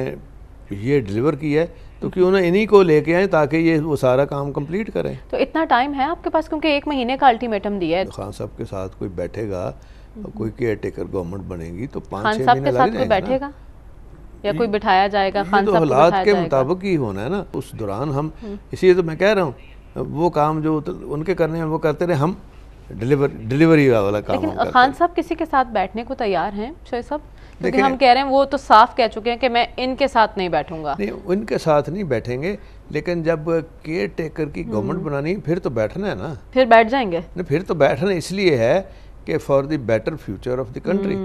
ये डिलीवर किया है, तो क्यों ना इन्हीं को लेके आए ताकि ये वो सारा काम कंप्लीट करें। तो इतना टाइम है आपके पास, क्योंकि 1 महीने का अल्टीमेटम दिया है। खान साहब के साथ कोई बैठेगा, कोई केयर टेकर गवर्नमेंट बनेगी तो 5-6 खान साहब के साथ कोई बैठेगा या कोई बिठाया जाएगा? खान तो हालात के मुताबिक ही होना है ना उस दौरान। हम इसीलिए तो मैं कह रहा हूँ वो काम जो उनके करने हैं वो करते रहे, हम डिलीवरी वाला काम। लेकिन खान साहब किसी के साथ बैठने को तैयार हैं शोएब साहब? क्योंकि हम कह रहे हैं, वो तो साफ कह चुके हैं कि मैं इनके साथ नहीं बैठूंगा। नहीं, उनके साथ नहीं बैठेंगे, लेकिन जब केयर टेकर की गवर्नमेंट बनानी फिर तो बैठना है ना। फिर बैठ जाएंगे? नहीं, फिर तो बैठना इसलिए है कि for the better future of the country.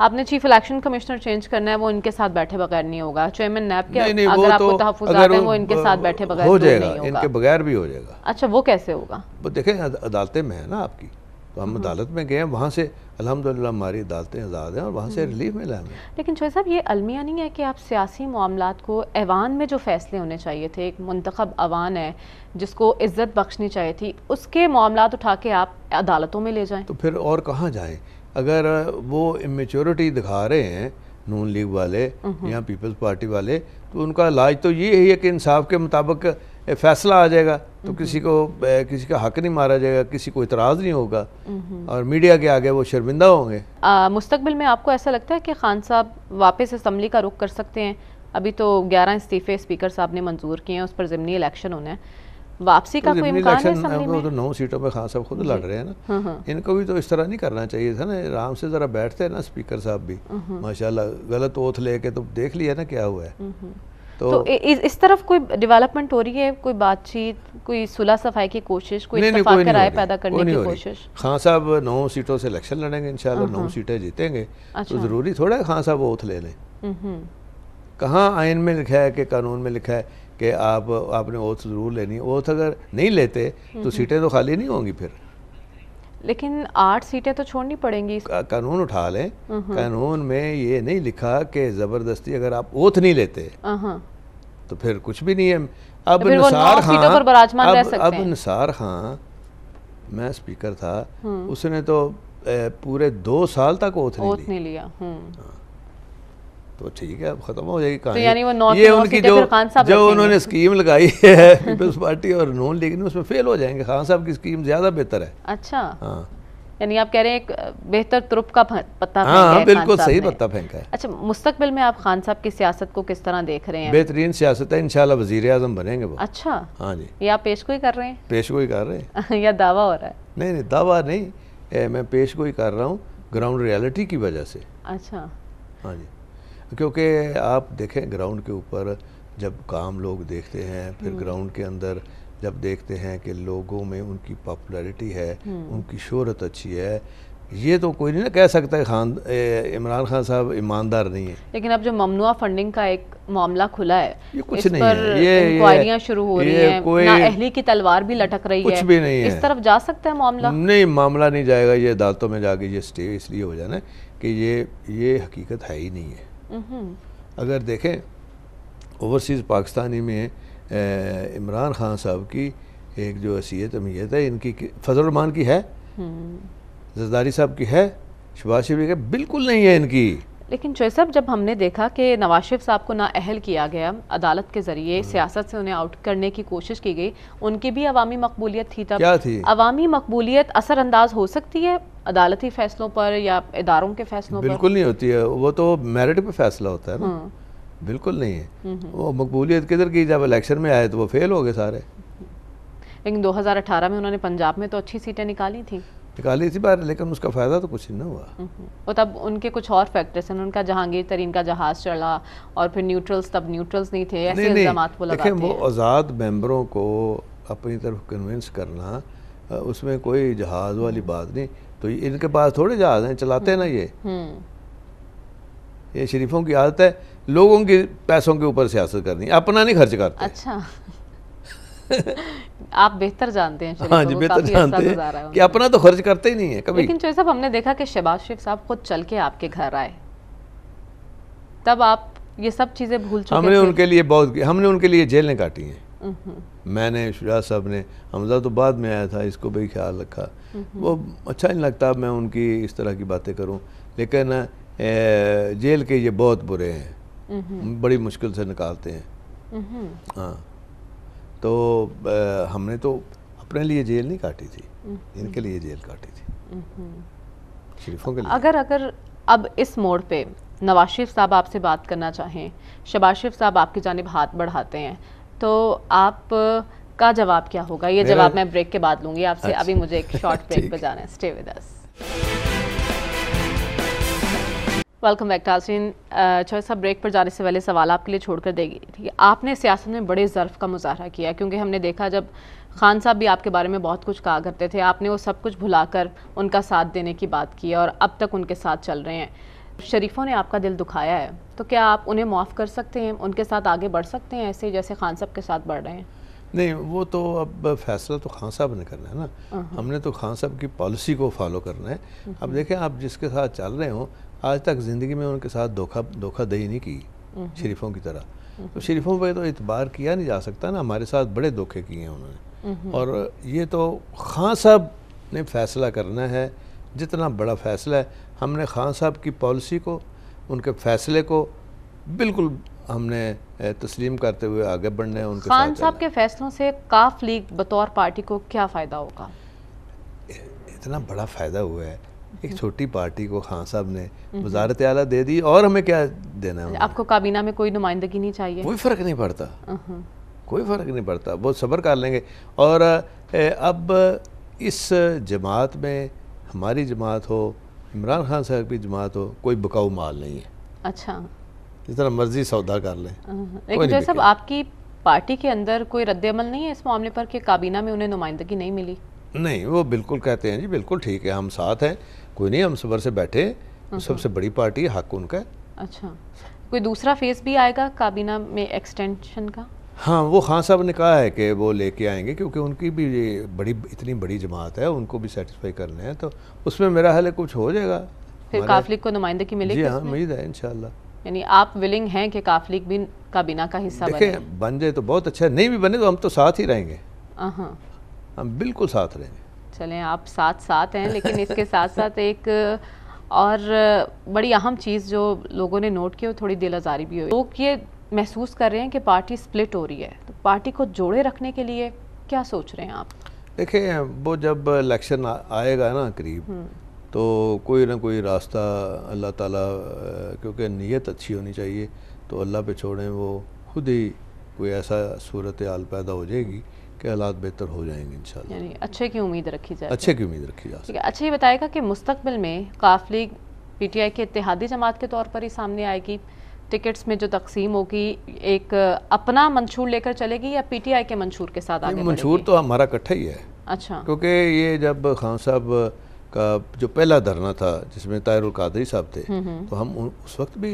आपने चीफ इलेक्शन कमिश्नर चेंज करना है, वो इनके साथ बैठे बगैर नहीं होगा। चेयरमैन नैब के नहीं, अगर आपको तहफ्फुज़ात हैं वो इनके साथ बैठे बगैर हो जाएगा, इनके बगैर भी हो जाएगा। अच्छा, वो कैसे होगा? वो देखें, अदालतें में है ना आपकी, तो हम अदालत में गए हैं, वहाँ से अल्हम्दुलिल्लाह हमारी अदालतें आज़ाद हैं और वहाँ से रिलीफ मिला हमें। लेकिन शोएब साहब, ये अलमिया नहीं है कि आप सियासी मामलात को ऐवान में जो फैसले होने चाहिए थे, एक मुंतखब अवान है जिसको इज्जत बख्शनी चाहिए थी, उसके मामलात उठा के आप अदालतों में ले जाएं, तो फिर और कहाँ जाएं? अगर वो इमेच्योरिटी दिखा रहे हैं नून लीग वाले या पीपल्स पार्टी वाले, तो उनका इलाज तो ये है कि इंसाफ के मुताबिक फैसला आ जाएगा, तो किसी का हक नहीं मारा जाएगा, किसी को इतराज़ नहीं होगा और मीडिया के आगे वो शर्मिंदा होंगे। मुस्तकबिल में आपको ऐसा लगता है कि खान साहब वापस असम्बली का रुख कर सकते हैं? अभी तो 11 इस्तीफे स्पीकर साहब ने मंजूर किए हैं, उस पर ज़िमनी इलेक्शन होना है, वापसी का कोई इम्कान है असम्बली में? तो 9 सीटों पे खान साहब खुद लड़ रहे हैं ना, इनको भी तो इस तरह नहीं करना चाहिए था ना, आराम से ज़रा बैठते हैं ना स्पीकर साहब भी, माशाल्लाह। गलत ओथ लेके तो देख लिया ना क्या हुआ है। तो इस तरफ कोई डेवलपमेंट हो रही है, कोई बातचीत, कोई सुलह सफाई की कोशिश, कोई इत्तेफाक की राय पैदा करने की कोशिश? खान साहब 9 सीटों से इलेक्शन लड़ेंगे इंशाल्लाह, 9 सीटें जीतेंगे। तो ज़रूरी थोड़ा है खान साहब ओथ ले लें। कहाँ आइन में लिखा है कि कानून में लिखा है कि आपने ओथ ज़रूर लेनी है? ओथ अगर नहीं लेते तो सीटें तो खाली नहीं होंगी फिर। लेकिन 8 सीटें तो छोड़नी पड़ेंगी। कानून उठा लें, कानून में ये नहीं लिखा कि ज़बरदस्ती अगर आप ओथ नहीं लेते तो फिर कुछ भी नहीं है। अब निसार खां, अब निसार खां, मैं स्पीकर था, उसने तो पूरे 2 साल तक ओथ नहीं लिया। तो ठीक है, अब खत्म हो जाएगी कहानी। तो यानी वो ये उनकी जो उन्होंने स्कीम लगाई है पीपल्स पार्टी और नून लीग ने, उसमें फेल हो जाएंगे। खान साहब की स्कीम ज्यादा बेहतर है। अच्छा, हाँ, यानी आप कह रहे हैं एक बेहतर तुरुप का पत्ता फेंका है। हाँ, बिल्कुल सही पत्ता फेंका है। अच्छा, मुस्तकबिल में आप खान साहब की सियासत को किस तरह देख रहे हैं? बेहतरीन सियासत है, इंशाल्लाह वजीर आज़म बनेंगे वो। अच्छा, हाँ जी। ये आप पेशगोई कर रहे हैं? पेशगोई कर रहे हैं या दावा हो रहा है? नहीं, दावा नहीं, मैं पेशगोई कर रहा हूँ ग्राउंड रियलिटी की वजह से। अच्छा, हाँ जी, क्योंकि आप देखें ग्राउंड के ऊपर जब काम लोग देखते हैं, फिर ग्राउंड के अंदर जब देखते हैं कि लोगों में उनकी पॉपुलैरिटी है, उनकी शोहरत अच्छी है, ये तो कोई नहीं ना कह सकता है इमरान खान साहब ईमानदार नहीं है। लेकिन अब जो ममनुआ फंडिंग का एक मामला खुला है, ये कुछ नहीं है, ये इंक्वायरियां शुरू हो रही हैं, नाअहली की तलवार भी लटक रही है, कुछ भी नहीं है। इस तरफ जा सकता है मामला? नहीं, मामला नहीं जाएगा। ये अदालतों में जाके ये स्टे इसलिए हो जाना कि ये हकीकत है ही नहीं है। अगर देखें ओवरसीज़ पाकिस्तानी में इमरान खान साहब की एक जो हैसियत अहमियत है, इनकी फजल रहमान की है, जरदारी साहब की है, शहबाज शरीफ की बिल्कुल नहीं है इनकी। लेकिन चौधरी साहब, जब हमने देखा कि नवाज शरीफ साहब को नाअहल किया गया, अदालत के ज़रिए सियासत से उन्हें आउट करने की कोशिश की गई, उनकी भी अवामी मकबूलियत थी तब। क्या थी? अवामी मकबूलियत असरअंदाज हो सकती है अदालती फैसलों पर या इदारों के फैसलों पर? बिल्कुल नहीं होती है, वो तो मेरिट पे फैसला होता है ना। बिल्कुल नहीं है वो मकबूलियत किधर की, जब इलेक्शन में आए तो वो फेल हो गए सारे। लेकिन 2018 में उन्होंने पंजाब में तो अच्छी सीटें निकाली थी बाहर, लेकिन उसका फ़ायदा तो कुछ नहीं हुआ। और तब उनके कुछ और फैक्टर्स हैं, उनका जहांगीर तरीन का जहाज़ चला और फिर न्यूट्रल्स, तब न्यूट्रल्स नहीं थे, ऐसे इल्ज़ामात वो लगाते हैं। वो आज़ाद मेंबरों को अपनी तरफ कन्विंस करना, उसमें कोई जहाज़ वाली बात नहीं। तो इनके पास थोड़े जहाज़ हैं, चलाते हैं ना ये शरीफों की आदत है लोगों के पैसों के ऊपर सियासत करनी, अपना नहीं खर्च करते। अच्छा आप बेहतर जानते हैं। हाँ जी, बेहतर जानते हैं कि अपना तो खर्च करते ही नहीं है कभी। लेकिन चौधरी साहब, हमने देखा कि शहबाज शरीफ साहब खुद चल के आपके घर आए, तब आप ये सब चीज़ें भूल चुके थे। हमने उनके लिए जेलें काटी हैं। मैंने, शुजात साहब ने, हमजा तो बाद में आया था, इसको भी ख्याल रखा। वो अच्छा नहीं लगता मैं उनकी इस तरह की बातें करूं, लेकिन जेल के ये बहुत बुरे हैं, बड़ी मुश्किल से निकालते हैं। हाँ, तो हमने तो अपने लिए जेल नहीं काटी थी, इनके लिए जेल काटी थी, शरीफों के लिए। अगर अब इस मोड़ पे नवाज शरीफ साहब आपसे बात करना चाहें, शहबाज शरीफ साहब आपकी जानिब हाथ बढ़ाते हैं, तो आप का जवाब क्या होगा? ये जवाब मैं ब्रेक के बाद लूंगी आपसे। अभी मुझे एक शॉर्ट ब्रेक पे जाना है। Stay with us. Welcome back Tasin. Chaudhary साहब, ब्रेक पर जाने से पहले सवाल आपके लिए छोड़कर देगी थी। आपने सियासत में बड़े ज़र्फ़ का मुजाहरा किया, क्योंकि हमने देखा जब खान साहब भी आपके बारे में बहुत कुछ कहा करते थे, आपने वो सब कुछ भुलाकर उनका साथ देने की बात की और अब तक उनके साथ चल रहे हैं। शरीफों ने आपका दिल दुखाया है, तो क्या आप उन्हें माफ़ कर सकते हैं, उनके साथ आगे बढ़ सकते हैं ऐसे जैसे खान साहब के साथ बढ़ रहे हैं? नहीं, वो तो अब फैसला तो खान साहब ने करना है ना। हमने तो खान साहब की पॉलिसी को फॉलो करना है। अब देखें, आप जिसके साथ चल रहे हो, आज तक ज़िंदगी में उनके साथ धोखाधड़ी नहीं की शरीफों की तरह। तो शरीफों पे तो इतबार किया नहीं जा सकता ना, हमारे साथ बड़े धोखे किए हैं उन्होंने। और ये तो खान साहब ने फैसला करना है, जितना बड़ा फैसला है। हमने खान साहब की पॉलिसी को, उनके फैसले को बिल्कुल हमने तस्लीम करते हुए आगे बढ़ना है। उनके खान साहब के फैसलों से काफ लीग बतौर पार्टी को क्या फ़ायदा होगा? इतना बड़ा फ़ायदा हुआ है, एक छोटी पार्टी को खान साहब ने वज़ारत आला दे दी, और हमें क्या देना है? आपको काबीना में कोई नुमाइंदगी नहीं चाहिए? कोई फ़र्क नहीं पड़ता, कोई फ़र्क नहीं पड़ता, बहुत सब्र कर लेंगे। और अब इस जमात में, हमारी जमात हो, इमरान खान साहब की जमात हो, कोई बकाऊ माल नहीं है। अच्छा, जितना मर्जी सौदा कर लें। लेकिन जो सब आपकी पार्टी के अंदर कोई रद्द-ए-अमल नहीं है इस मामले पर कि काबीना में उन्हें नुमाइंदगी नहीं मिली? नहीं, वो बिल्कुल कहते हैं जी, बिल्कुल ठीक है, हम साथ हैं, कोई नहीं, हम सबर से बैठे, सबसे बड़ी पार्टी, हक उनका है। अच्छा, कोई दूसरा फेज भी आएगा काबीना में एक्सटेंशन का? हाँ, वो खान साहब ने कहा है कि वो लेके आएंगे, क्योंकि उनकी भी इतनी बड़ी जमात है, उनको भी सेटिस्फाई करने हैं, तो उसमें मेरा हाल कुछ हो जाएगा। फिर काफ लीग को नुमाइंदगी मिलेगी? जी हाँ, उम्मीद है इंशाल्लाह। यानी आप विलिंग हैं कि काफ लीग भी काबीना का हिस्सा बने? देखिए, बन जाए तो बहुत अच्छा है, नहीं भी बने तो हम तो साथ ही रहेंगे, हम बिल्कुल साथ रहेंगे। चलें, आप साथ साथ हैं, लेकिन इसके साथ साथ एक और बड़ी अहम चीज़ जो लोगों ने नोट की, वो थोड़ी दिल आज़ारी भी हुई। लोग ये महसूस कर रहे हैं कि पार्टी स्प्लिट हो रही है, तो पार्टी को जोड़े रखने के लिए क्या सोच रहे हैं आप? देखिए, वो जब इलेक्शन आएगा ना करीब, तो कोई ना कोई रास्ता अल्लाह ताला, क्योंकि नीयत अच्छी होनी चाहिए, तो अल्लाह पे छोड़ें, वो खुद ही कोई ऐसा सूरत हाल पैदा हो जाएगी कि हालात बेहतर हो जाएंगे इंशाल्लाह। यानी अच्छे की उम्मीद रखी जाए? अच्छे की उम्मीद रखी जा सकती है। अच्छा, ये बताएगा कि मुस्तकबिल में काफ लीग पीटीआई के इत्तेहादी जमात के तौर पर ही सामने आएगी? टिकट्स में जो तकसीम होगी एक अपना मंशूर लेकर चलेगी या पीटीआई के मंशूर के साथ आगे? मंशूर तो हमारा इकट्ठा ही है। अच्छा, क्योंकि ये जब खान साहब का जो पहला धरना था जिसमें ताहिरुल कादरी साहब थे, तो हम उस वक्त भी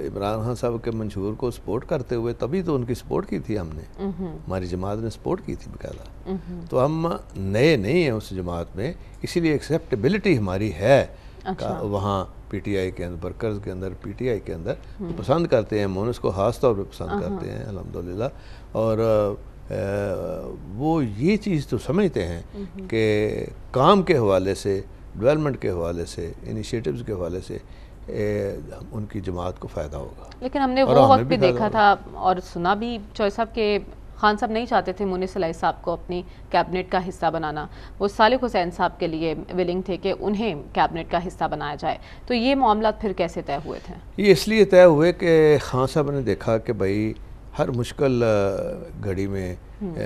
इमरान खान साहब के मंशूर को सपोर्ट करते हुए, तभी तो उनकी सपोर्ट की थी हमने, हमारी जमात ने सपोर्ट की थी बकायदा। तो हम नए नहीं हैं उस जमात में, इसीलिए एक्सेप्टेबिलिटी हमारी है। अच्छा। वहाँ पीटीआई के अंदर, बरकर्ज के अंदर, पीटीआई के अंदर तो पसंद करते हैं, मोनस को ख़ास तौर पे पसंद करते हैं अल्हम्दुलिल्लाह। और वो ये चीज़ तो समझते हैं कि काम के हवाले से, डेवलपमेंट के हवाले से, इनिशिएटिव्स के हवाले से उनकी जमात को फ़ायदा होगा। लेकिन हमने वो वक्त भी देखा था और सुना भी चौधरी साहब के खान साहब नहीं चाहते थे मुनीस इलाही साहब को अपनी कैबिनेट का हिस्सा बनाना, वो सालिक हुसैन साहब के लिए विलिंग थे कि उन्हें कैबिनेट का हिस्सा बनाया जाए। तो ये मामला फिर कैसे तय हुए थे? ये इसलिए तय हुए कि खान साहब ने देखा कि भाई हर मुश्किल घड़ी में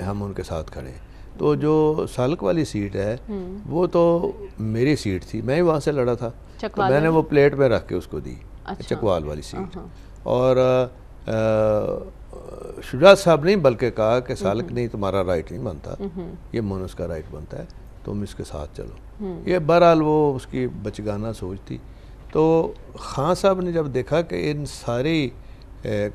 हम उनके साथ खड़े। तो जो सालक वाली सीट है वो तो मेरी सीट थी, मैं ही वहाँ से लड़ा था, तो मैंने वो प्लेट में रख के उसको दी। अच्छा। चकवाल वाली सीट। और शुजात साहब ने बल्कि कहा कि सालक नहीं, तुम्हारा राइट नहीं बनता, ये मोनस का राइट बनता है, तुम इसके साथ चलो। ये बहरहाल वो उसकी बचगाना सोच थी। तो खान साहब ने जब देखा कि इन सारी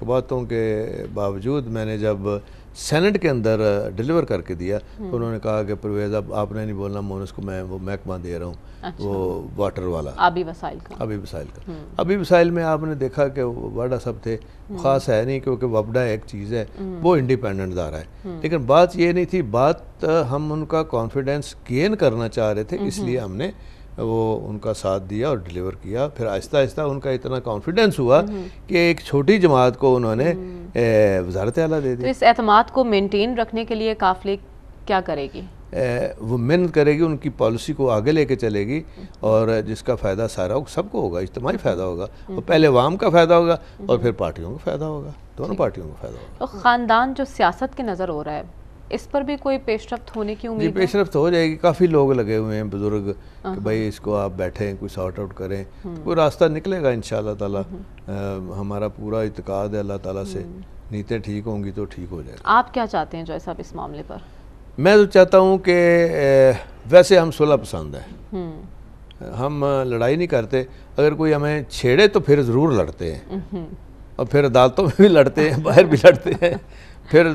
बातों के बावजूद मैंने जब सेनेट के अंदर डिलीवर करके दिया, तो उन्होंने कहा कि परवेज़ अब आपने नहीं बोलना, मोनस को मैं वो महकमा दे रहा हूँ। अच्छा। वो वाटर वाला आबी वसाइल का। आबी वसाइल में आपने देखा कि वाडा सब थे, ख़ास है नहीं, क्योंकि वबडा एक चीज़ है, वो इंडिपेंडेंट दारा है। लेकिन बात ये नहीं थी, बात हम उनका कॉन्फिडेंस गेन करना चाह रहे थे, इसलिए हमने वो उनका साथ दिया और डिलीवर किया। फिर आहिस्ता आहिस्ता उनका इतना कॉन्फिडेंस हुआ कि एक छोटी जमात को उन्होंने वज़ारत आला दे दी। तो इस एतमाद को मेंटेन रखने के लिए काफ लीग क्या करेगी? वो मेहनत करेगी, उनकी पॉलिसी को आगे लेके चलेगी, और जिसका फ़ायदा सारा सबको होगा, इज्तिमाई फ़ायदा होगा। और पहले वाम का फ़ायदा होगा और फिर पार्टियों का फ़ायदा होगा, दोनों पार्टियों का फ़ायदा होगा। तो ख़ानदान जो सियासत के नज़र हो रहा है, इस पर भी कोई पेशरफ्त होने की उम्मीद है? पेशरफ्त हो जाएगी। काफ़ी लोग लगे हुए हैं बुजुर्ग कि भाई इसको आप बैठें, कोई सॉर्ट आउट करें, कोई रास्ता निकलेगा इंशाअल्लाह ताला। हमारा पूरा इत्तेकाद है अल्लाह ताला से, नीयतें ठीक होंगी तो ठीक हो जाएगा। आप क्या चाहते हैं जो साहब इस मामले पर? मैं तो चाहता हूँ कि वैसे हम सुलह पसंद है, हम लड़ाई नहीं करते। अगर कोई हमें छेड़े तो फिर ज़रूर लड़ते हैं, और फिर अदालतों में भी लड़ते हैं, बाहर भी लड़ते हैं। फिर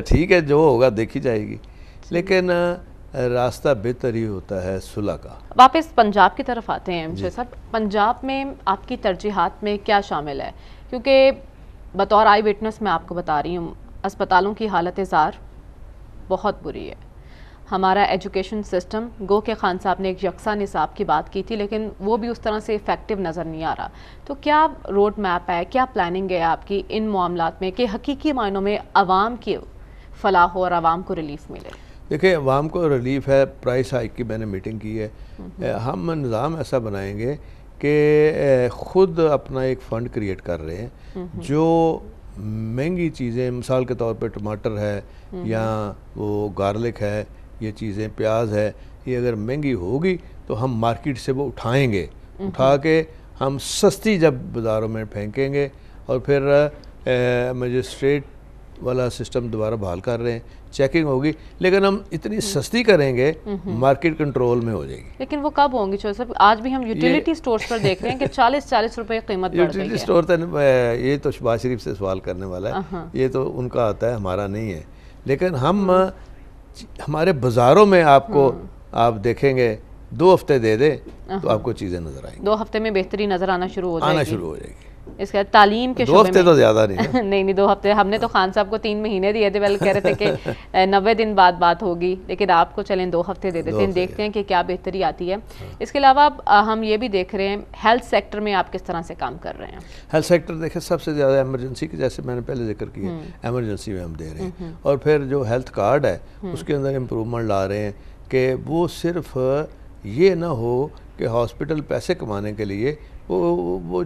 ठीक है, जो होगा देखी जाएगी, लेकिन रास्ता बेहतर ही होता है सुलह का। वापस पंजाब की तरफ आते हैं मुझे साहब, पंजाब में आपकी तरजीहात में क्या शामिल है? क्योंकि बतौर आई विटनेस मैं आपको बता रही हूँ, अस्पतालों की हालत ज़ार बहुत बुरी है। हमारा एजुकेशन सिस्टम, गो के खान साहब ने एक यकसा निसाब की बात की थी, लेकिन वो भी उस तरह से इफ़ेक्टिव नज़र नहीं आ रहा। तो क्या रोड मैप है, क्या प्लानिंग है आपकी इन मामलात में कि हकीकी मायनों में आवाम की फलाह हो और आवाम को रिलीफ मिले? देखिए, आवाम को रिलीफ है, प्राइस हाइक की मैंने मीटिंग की है। हम निज़ाम ऐसा बनाएंगे कि ख़ुद अपना एक फ़ंड क्रिएट कर रहे हैं, जो महंगी चीज़ें, मिसाल के तौर पे टमाटर है या वो गार्लिक है, ये चीज़ें प्याज है, ये अगर महंगी होगी तो हम मार्केट से वो उठाएंगे, उठा के हम सस्ती जब बाज़ारों में फेंकेंगे, और फिर मजिस्ट्रेट वाला सिस्टम दोबारा बहाल कर रहे हैं, चेकिंग होगी, लेकिन हम इतनी सस्ती करेंगे मार्केट कंट्रोल में हो जाएगी। लेकिन वो कब होंगी चौधरी साहब? आज भी हम यूटिलिटी स्टोर्स पर देख रहे हैं कि 40-40 रुपए कीमत बढ़ गई है। यूटिलिटी स्टोर तो ये तो शहबाज शरीफ से सवाल करने वाला है, ये तो उनका आता है, हमारा नहीं है। लेकिन हम हमारे बाज़ारों में आपको आप देखेंगे 2 हफ्ते दे दे तो आपको चीज़ें नज़र आएंगी, 2 हफ्ते में बेहतरी नज़र आना शुरू हो जाएगी। इसके बाद तालीम के 2 हफ्ते तो ज़्यादा नहीं नहीं 2 हफ्ते हमने तो खान साहब को 3 महीने दिए थे, कह रहे थे कि 90 दिन बाद बात होगी, लेकिन आपको चलें 2 हफ्ते दे देते हैं, देखते हैं कि क्या बेहतरी आती है। इसके अलावा हम ये भी देख रहे हैं हेल्थ सेक्टर में आप किस तरह से काम कर रहे हैं? हेल्थ सेक्टर देखें सबसे ज़्यादा एमरजेंसी की, जैसे मैंने पहले जिक्र किया, एमरजेंसी में हम दे रहे हैं। और फिर जो हेल्थ कार्ड है उसके अंदर इम्प्रूवमेंट ला रहे हैं कि वो सिर्फ ये ना हो कि हॉस्पिटल पैसे कमाने के लिए वो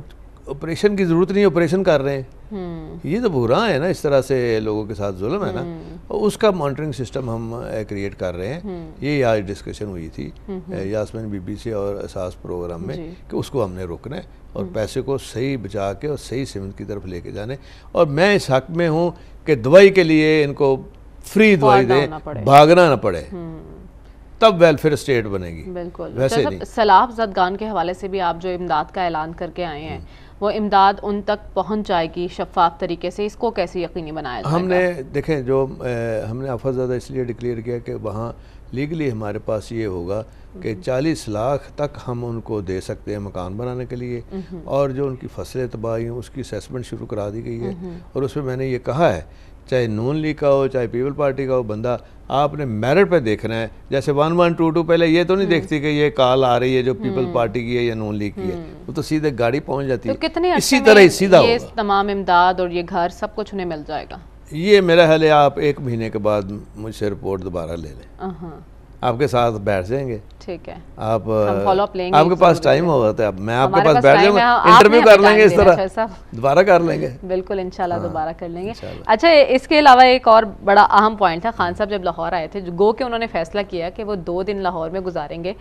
ऑपरेशन की ज़रूरत नहीं, ऑपरेशन कर रहे हैं। ये तो बुरा है ना, इस तरह से लोगों के साथ जुल्म है ना, और उसका मॉनिटरिंग सिस्टम हम क्रिएट कर रहे हैं। ये आज डिस्कशन हुई थी यास्मीन बीबी से और एहसास प्रोग्राम में कि उसको हमने रोकना है और पैसे को सही बचा के और सही सिमत की तरफ लेके जाने। और मैं इस हक में हूँ कि दवाई के लिए इनको फ्री दवाई दें, भागना ना पड़े, तब वेलफेयर स्टेट बनेगी। बिल्कुल। वैसे नहीं। सैलाब ज़दगान के हवाले से भी आप जो इमदाद का ऐलान करके आए हैं, वो इमदाद उन तक पहुंच जाएगी शफाफ तरीके से, इसको कैसे यकीनी बनाया जाएगा? हमने देखें जो हमने आफत ज़्यादा इसलिए डिक्लेयर किया कि वहाँ लीगली हमारे पास ये होगा कि 40 लाख तक हम उनको दे सकते हैं मकान बनाने के लिए, और जो उनकी फसलें तबाह हुई हैं उसकी असेसमेंट शुरू करा दी गई है। और उसमें मैंने ये कहा है, चाहे नून लीग का हो चाहे पीपल पार्टी का हो बंदा, आपने मेरिट पे देखना है। जैसे 1122 पहले ये तो नहीं देखती कि ये कॉल आ रही है जो पीपल पार्टी की है या नून लीग की है, वो तो सीधे गाड़ी पहुंच जाती है। तो कितने इसी तरह ही सीधा ये तमाम इमदाद और ये घर सब कुछ उन्हें मिल जाएगा? ये मेरा ख्याल है आप 1 महीने के बाद मुझसे रिपोर्ट दोबारा ले लें, आपके साथ बैठ जाएंगे। ठीक है, आप फॉलो अप लेंगे, आपके पास टाइम होगा तो मैं आपके पास बैठ जाऊंगा, इंटरव्यू कर लेंगे, इस तरह दोबारा कर लेंगे। बिल्कुल इंशाल्लाह दोबारा कर लेंगे। अच्छा, इसके अलावा एक और बड़ा अहम पॉइंट था, खान साहब जब लाहौर आए थे, गो के उन्होंने फैसला किया कि वो 2 दिन लाहौर में गुजारेंगे,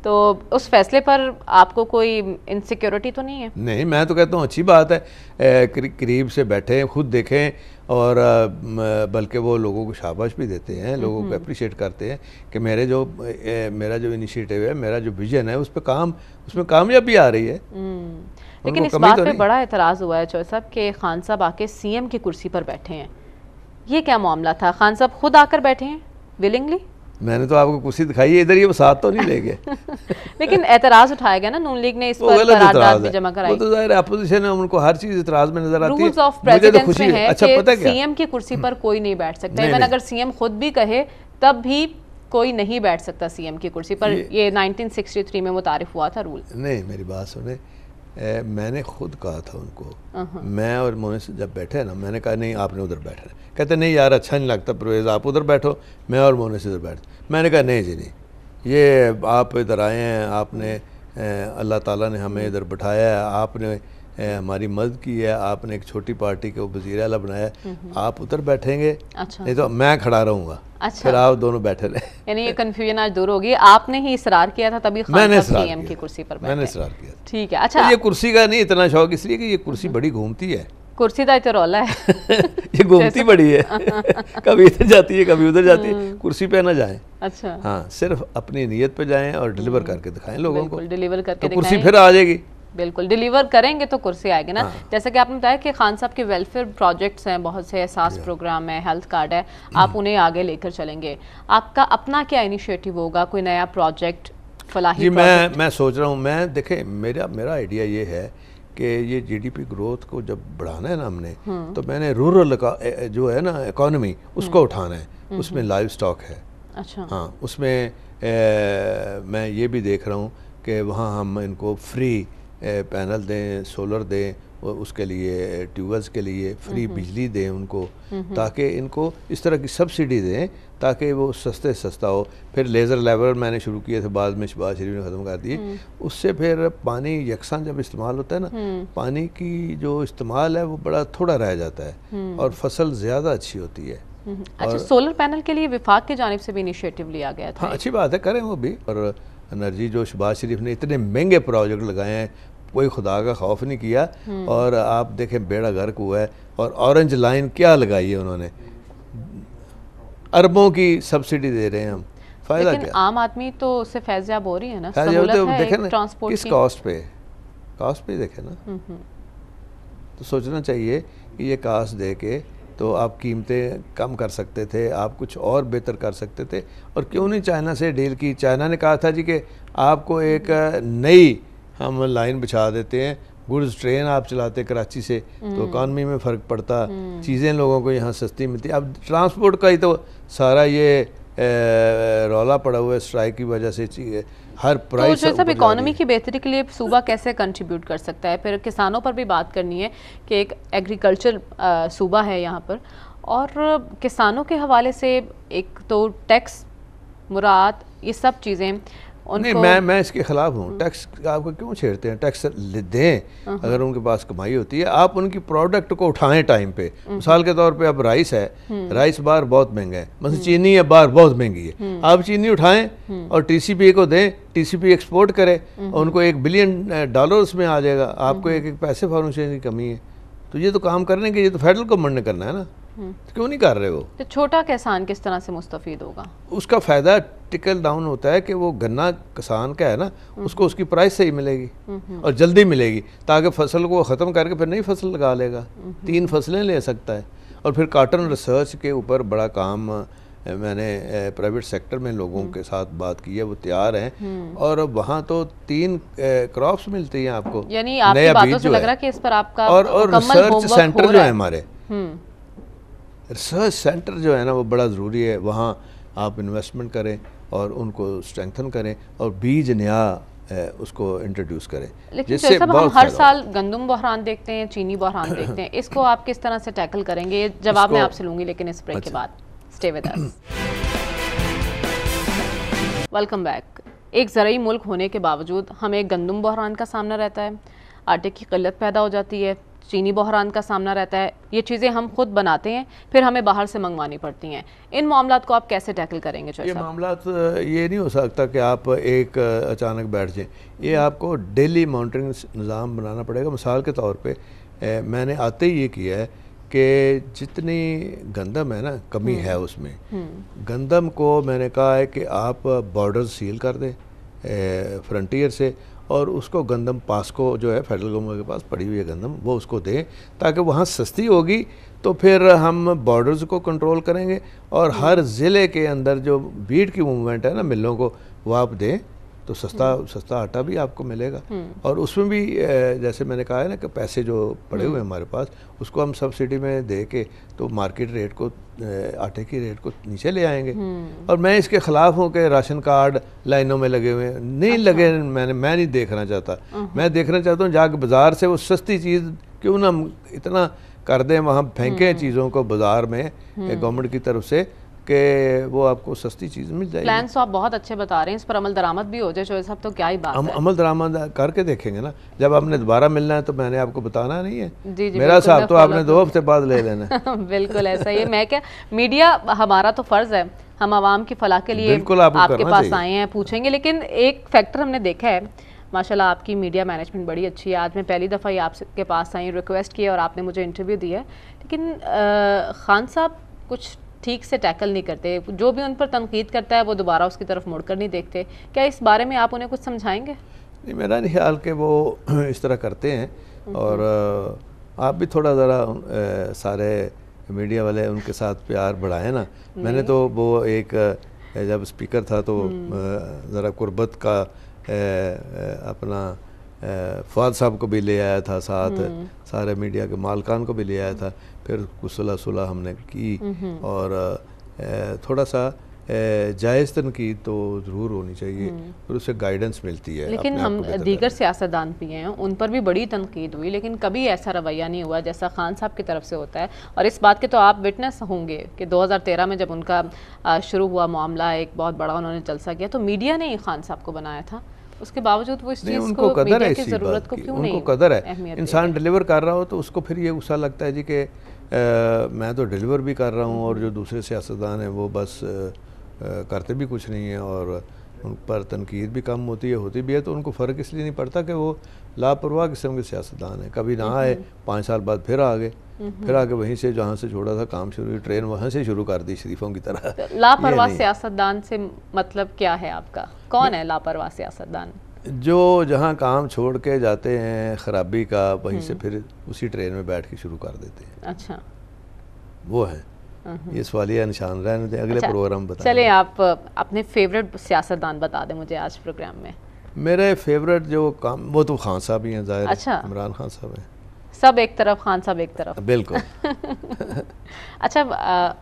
तो उस फैसले पर आपको कोई इनसिक्योरिटी तो नहीं है? नहीं, मैं तो कहता हूँ अच्छी बात है, करीब से बैठे खुद देखें, और बल्कि वो लोगों को शाबाश भी देते हैं, लोगों को अप्रिशिएट करते हैं कि मेरा जो इनिशिएटिव है, मेरा जो विजन है, उसमें कामयाबी आ रही है। लेकिन इस बात पे बड़ा एतराज़ हुआ है चौधरी साहब कि खान साहब आके सीएम की कुर्सी पर बैठे हैं, ये क्या मामला था? खान साहब खुद आकर बैठे हैं विलिंगली? मैंने तो आपको कुर्सी दिखाई है, इधर ये साथ तो नहीं ले गए। लेकिन एतराज उठाया गया ना, नून लीग ने इस पर करारदाद भी जमा कराई। वो तो जाहिर है अपोजिशन है, उनको हर चीज इतराज में नजर आती है। रूल्स ऑफ प्रेसिडेंस में है कि सीएम की कुर्सी पर कोई नहीं बैठ सकता, इवन अगर सीएम खुद भी कहे तब भी कोई नहीं बैठ सकता सीएम की कुर्सी पर। ये 1963 में मुतारिफ हुआ था रूल। नहीं, मेरी बात सुने, मैंने खुद कहा था उनको, मैं और मोने से जब बैठे ना, मैंने कहा नहीं आपने उधर बैठना है। कहते नहीं यार अच्छा नहीं लगता परवेज़, आप उधर बैठो, मैं और मोने से इधर बैठ। मैंने कहा नहीं जी नहीं, ये आप इधर आए हैं, आपने अल्लाह ताला ने हमें इधर बिठाया है, आपने हमारी मदद की है, आपने एक छोटी पार्टी को वज़ीर आला बनाया, आप उधर बैठेंगे, अच्छा, नहीं तो मैं खड़ा रहूँगा। अच्छा, फिर आप दोनों बैठे रहे। यानी ये कन्फ्यूजन आज दूर होगी, आपने ही इसरार किया था तभी मैंने सीएम की कुर्सी पर बैठे। मैंने इसरार किया। ठीक है। अच्छा, ये कुर्सी का नहीं इतना शौक इसलिए कि ये कुर्सी बड़ी घूमती है। कुर्सी का तो रौला है ये घूमती बड़ी है कभी इधर जाती है कभी उधर जाती है, कुर्सी पे ना जाएं। अच्छा, हाँ, सिर्फ अपनी नीयत पे जाएं और डिलीवर करके दिखाएं लोगों को, डिलीवर करके तो कुर्सी फिर आ जाएगी। बिल्कुल, डिलीवर करेंगे तो कुर्सी आएगी ना। जैसे कि आपने बताया कि खान साहब के वेलफेयर प्रोजेक्ट्स हैं, बहुत से एहसास प्रोग्राम है, हेल्थ कार्ड है, आप उन्हें आगे लेकर चलेंगे। आपका अपना क्या इनिशिएटिव होगा, कोई नया प्रोजेक्ट, फलाही? जी, मैं सोच रहा हूँ, मैं देखें मेरा आइडिया ये है कि ये जीडीपी ग्रोथ को जब बढ़ाना है ना हमने, तो मैंने रूरल का जो है ना इकोनॉमी, उसको उठाना है, उसमें लाइव स्टॉक है। अच्छा, हाँ, उसमें मैं ये भी देख रहा हूँ कि वहाँ हम इनको फ्री पैनल दें, सोलर दें, उसके लिए ट्यूबवेल्स के लिए फ्री बिजली दें उनको, ताकि इनको इस तरह की सब्सिडी दें ताकि वो सस्ता हो। फिर लेज़र लेवल मैंने शुरू किए थे, बाद में शहबाज शरीफ ने ख़त्म कर दिए। उससे फिर पानी यकसा जब इस्तेमाल होता है ना, पानी की जो इस्तेमाल है वो बड़ा थोड़ा रह जाता है और फसल ज़्यादा अच्छी होती है। अच्छा, सोलर पैनल के लिए विफाक की जानिब से भी इनिशिएटिव लिया गया था। हाँ, अच्छी बात है, करें वो भी। और एनर्जी जो शहबाज शरीफ ने इतने महंगे प्रोजेक्ट लगाए हैं, कोई खुदा का खौफ नहीं किया। और आप देखें बेड़ा गर्क हुआ है। और ऑरेंज लाइन क्या लगाई है उन्होंने, अरबों की सब्सिडी दे रहे हैं हम, फायदा लेकिन क्या? आम आदमी तो उससे फैज़याब हो रही है ना, फैज़याब सहूलत तो है देखें एक ना ट्रांसपोर्ट किस की। कास्ट पे देखें ना। तो सोचना चाहिए कि ये कास्ट दे के तो आप कीमतें कम कर सकते थे, आप कुछ और बेहतर कर सकते थे। और क्यों नहीं चाइना से डील की? चाइना ने कहा था जी कि आपको एक नई हम लाइन बिछा देते हैं, गुड्स ट्रेन आप चलाते कराची से तो इकॉनमी में फ़र्क पड़ता, चीज़ें लोगों को यहाँ सस्ती मिलती। अब ट्रांसपोर्ट का ही तो सारा ये रौला पड़ा हुआ है स्ट्राइक की वजह से, हर प्राइस तो सब इकोनॉमी की बेहतरी के लिए सूबा कैसे कंट्रीब्यूट कर सकता है? फिर किसानों पर भी बात करनी है कि एक एग्रीकल्चर सूबा है यहाँ पर, और किसानों के हवाले से एक तो टैक्स मुराद, ये सब चीज़ें नहीं, मैं इसके खिलाफ हूँ। टैक्स आपको क्यों छेड़ते हैं? टैक्स दें अगर उनके पास कमाई होती है, आप उनकी प्रोडक्ट को उठाएं टाइम पे। मिसाल के तौर पे अब राइस है, राइस बाहर बहुत महंगा है, मतलब चीनी है बाहर बहुत महंगी है, आप चीनी उठाएं और टीसीपी को दें, टीसीपी एक्सपोर्ट करे और उनको $1 बिलियन उसमें आ जाएगा। आपको एक पैसे फॉरेन एक्सचेंज की कमी है, तो ये तो काम करने के, ये तो फेडरल गवर्नमेंट ने करना है ना, तो क्यों नहीं कर रहे वो? तो छोटा किसान किस तरह से मुस्तफीद होगा? उसका फ़ायदा टिकल डाउन होता है कि वो गन्ना किसान का है ना, उसको उसकी प्राइस सही मिलेगी और जल्दी मिलेगी, ताकि फसल को ख़त्म करके फिर नई फसल लगा लेगा, 3 फसलें ले सकता है। और फिर कॉटन रिसर्च के ऊपर बड़ा काम मैंने प्राइवेट सेक्टर में लोगों के साथ बात की है, वो तैयार हैं और वहाँ तो 3 क्रॉप्स मिलती हैं आपको। यानी आपकी बातों से लग रहा है कि इस पर आपका और रिसर्च सेंटर जो है हमारे, रिसर्च सेंटर जो है ना वो बड़ा ज़रूरी है। वहाँ आप इन्वेस्टमेंट करें और उनको स्ट्रेंथन करें और बीज नया उसको इंट्रोड्यूस करें। लेकिन जैसे हम हर साल गंदम बहरान देखते हैं, चीनी बहरान देखते हैं, इसको आप किस तरह से टैकल करेंगे? ये जवाब मैं आपसे लूँगी लेकिन इस ब्रेक के बाद। Stay with us. Welcome back. एक ज़रूरी मुल्क होने के बावजूद हमें गंदम बहरान का सामना रहता है, आटे की किल्लत पैदा हो जाती है, चीनी बहरान का सामना रहता है। ये चीज़ें हम खुद बनाते हैं, फिर हमें बाहर से मंगवानी पड़ती हैं। इन मामलात को आप कैसे टैकल करेंगे? ये मामलात ये नहीं हो सकता कि आप एक अचानक बैठ जाएं, ये आपको डेली मॉनिटरिंग निज़ाम बनाना पड़ेगा। मिसाल के तौर पे मैंने आते ही ये किया है कि जितनी गंदम है ना, कमी है उसमें, गंदम को मैंने कहा है कि आप बॉर्डर सील कर दें फ्रंटियर से, और उसको गंदम पास्को जो है फेडरल गवर्नमेंट के पास पड़ी हुई है गंदम, वो उसको दें ताकि वहाँ सस्ती होगी, तो फिर हम बॉर्डर्स को कंट्रोल करेंगे। और हर ज़िले के अंदर जो वीट की मूवमेंट है ना, मिलों को वो आप दें तो सस्ता आटा भी आपको मिलेगा। और उसमें भी जैसे मैंने कहा है ना कि पैसे जो पड़े हुए हैं हमारे पास, उसको हम सब्सिडी में दे के तो मार्केट रेट को, आटे की रेट को नीचे ले आएंगे। और मैं इसके ख़िलाफ़ हूँ कि राशन कार्ड लाइनों में लगे हुए हैं, नहीं लगे, मैं नहीं देखना चाहता। मैं देखना चाहता हूँ जाके बाज़ार से वो सस्ती चीज़ क्यों ना हम इतना कर दें, वहाँ फेंकें चीज़ों को बाज़ार में गवर्नमेंट की तरफ से, कि वो आपको सस्ती चीज़ मिल जाएगी। प्लान तो आप बहुत अच्छे बता रहे हैं, इस पर अमल दरामद भी हो जाए चौधरी साहब तो क्या ही बात है। अमल दरामद करके देखेंगे ना, जब आपने दोबारा मिलना है तो मैंने आपको बताना नहीं है। जी जी, मेरा साहब तो आपने 2 हफ्ते बाद ले लेना। बिल्कुल ऐसा ही है। मैं क्या, मीडिया हमारा तो फ़र्ज़ है, हम आवाम की फलाह के लिए आपके पास आए हैं, पूछेंगे। लेकिन एक फैक्टर हमने देखा है, माशाल्लाह आपकी मीडिया मैनेजमेंट बड़ी अच्छी है। आज मैं पहली दफ़ा ही आपके पास आई, रिक्वेस्ट किया और आपने मुझे इंटरव्यू दिया है, लेकिन खान साहब कुछ ठीक से टैकल नहीं करते। जो भी उन पर तनकीद करता है वो दोबारा उसकी तरफ मुड़कर नहीं देखते। क्या इस बारे में आप उन्हें कुछ समझाएंगे? नहीं, मेरा नहीं ख्याल कि वो इस तरह करते हैं। और आप भी थोड़ा ज़रा सारे मीडिया वाले उनके साथ प्यार बढ़ाएं ना। मैंने तो वो एक जब स्पीकर था तो ज़रा कुर्बत का अपना फवाद साहब को भी ले आया था साथ, सारे मीडिया के मालकान को भी ले आया था। फिर कुछ सुलह हमने की और थोड़ा सा जायज़ तनकीद तो ज़रूर होनी चाहिए, फिर उससे गाइडेंस मिलती है। लेकिन हम दीगर सियासतदान भी हैं, उन पर भी बड़ी तनकीद हुई, लेकिन कभी ऐसा रवैया नहीं हुआ जैसा खान साहब की तरफ से होता है। और इस बात के तो आप विटनेस होंगे कि 2013 में जब उनका शुरू हुआ मामला, एक बहुत बड़ा उन्होंने जलसा किया, तो मीडिया ने ही खान साहब को बनाया था। उसके बावजूद वो इस चीज़ उनको कदर है, इसी ज़रूरत को क्यों नहीं, उनको कदर है। इंसान डिलीवर कर रहा हो तो उसको फिर ये गुस्सा लगता है जी कि मैं तो डिलीवर भी कर रहा हूँ और जो दूसरे सियासतदान हैं वो बस करते भी कुछ नहीं है और उन पर तनकीद भी कम होती भी है, तो उनको फ़र्क इसलिए नहीं पड़ता कि वो लापरवाह किस्म के सियासतदान हैं। कभी ना आए, 5 साल बाद फिर आ गए, फिर आके वहीं से जहाँ से छोड़ा था काम शुरू, ट्रेन वहाँ से शुरू कर दी शरीफों की तरह। तो लापरवाह सियासतदान से मतलब क्या है आपका? कौन है लापरवाह सियासतदान? जो जहाँ काम छोड़ के जाते हैं खराबी का, वहीं से फिर उसी ट्रेन में बैठ के शुरू कर देते हैं। अच्छा, वो है। ये सवालिया निशान रहने दें, अगले प्रोग्राम बताएं। चलिए, आप अपने फेवरेट सियासतदान बता दें मुझे आज प्रोग्राम में। मेरे फेवरेट जो काम, वो तो खान साहब ही हैं, ज़ाहिर। अच्छा, इमरान खान साहब हैं। सब एक तरफ, खान साहब एक तरफ। बिल्कुल। अच्छा,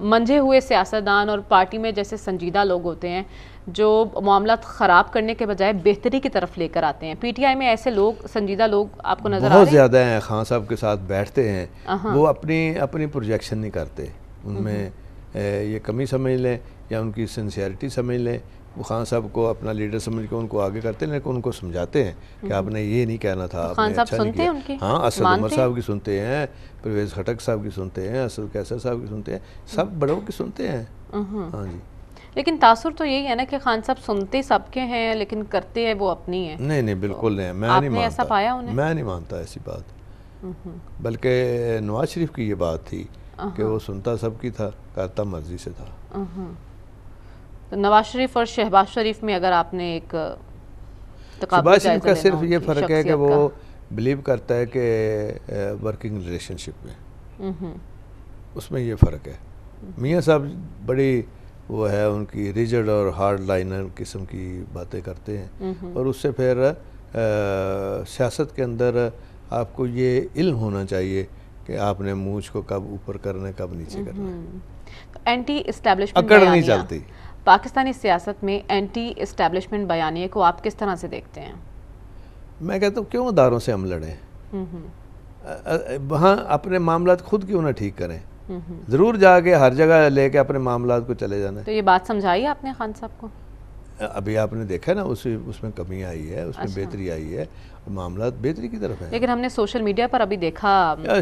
मंझे हुए सियासतदान और पार्टी में जैसे संजीदा लोग होते हैं जो मामला ख़राब करने के बजाय बेहतरी की तरफ लेकर आते हैं, पीटीआई में ऐसे लोग, संजीदा लोग आपको नजर आ रहे हैं? बहुत ज़्यादा हैं। खान साहब के साथ बैठते हैं, वो अपनी प्रोजेक्शन नहीं करते, उनमें ये कमी समझ लें या उनकी सिंसियरिटी समझ लें। वो खान साहब को अपना लीडर समझ के उनको आगे करते हैं, लेकिन उनको समझाते हैं कि आपने ये नहीं कहना था, आपने अच्छा नहीं किया। हाँ, असद उमर साहब की सुनते हैं, परवेज़ खटक साहब की सुनते हैं, असद कैसर साहब की सुनते हैं, सब बड़ों की सुनते हैं। हाँ जी। लेकिन तासुर तो यही है ना कि खान साहब सुनते सबके हैं लेकिन करते हैं वो अपनी है। नहीं, बिल्कुल नहीं, मैं नहीं मानता। ऐसा पाया उन्हें? मैं नहीं मानता ऐसी बात। बल्कि नवाज शरीफ की ये बात थी कि वो सुनता सबकी था, करता मर्जी से था। तो नवाज शरीफ और शहबाज शरीफ में अगर आपने एक शहबाज शरीफ का सिर्फ ये फ़र्क है कि वो बिलीव करता है कि वर्किंग रिलेशनशिप में, उसमें ये फ़र्क है। मियाँ साहब बड़ी वो है, उनकी रिजिड और हार्ड लाइनर किस्म की बातें करते हैं, और उससे फिर सियासत के अंदर आपको ये इल्म होना चाहिए कि आपने मूंछ को कब ऊपर करना है, कब नीचे करना है। एंटी इस्टेब्लिशमेंट अकड़ नहीं चलती। पाकिस्तानी सियासत में एंटी इस्टेब्लिशमेंट बयानिए को आप किस तरह से देखते हैं? मैं कहता हूँ क्यों अदारों से हम लड़ें, वहाँ अपने मामला खुद क्यों ना ठीक करें, ज़रूर जाके हर जगह लेके अपने मामला को चले जाना। तो ये बात समझाई आपने खान साहब को? अभी आपने देखा ना, उसमें कमी आई है, उसमें बेहतरी आई है, मामला बेहतरी की तरफ है। लेकिन हमने सोशल मीडिया पर अभी देखा,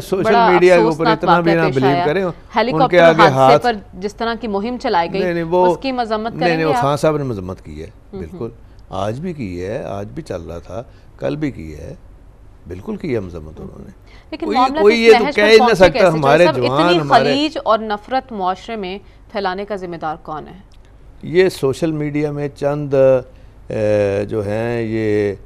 सोशल मीडिया के ऊपर इतना भी ना बिलीव करें। हेलीकॉप्टर हादसे पर जिस तरह की मुहिम चलाई गई, उसकी मजम्मत करेंगे? नहीं, खान साहब ने मजम्मत की है, बिल्कुल, आज भी की है, आज भी चल रहा था, कल भी की है, बिल्कुल की है मजम्मत उन्होंने। लेकिन कोई ये तो कह ही नहीं सकता हमारे जवान, हमारे खलीज और नफरत मुआशरे में फैलाने का जिम्मेदार कौन है? ये सोशल मीडिया में चंद जो हैं ये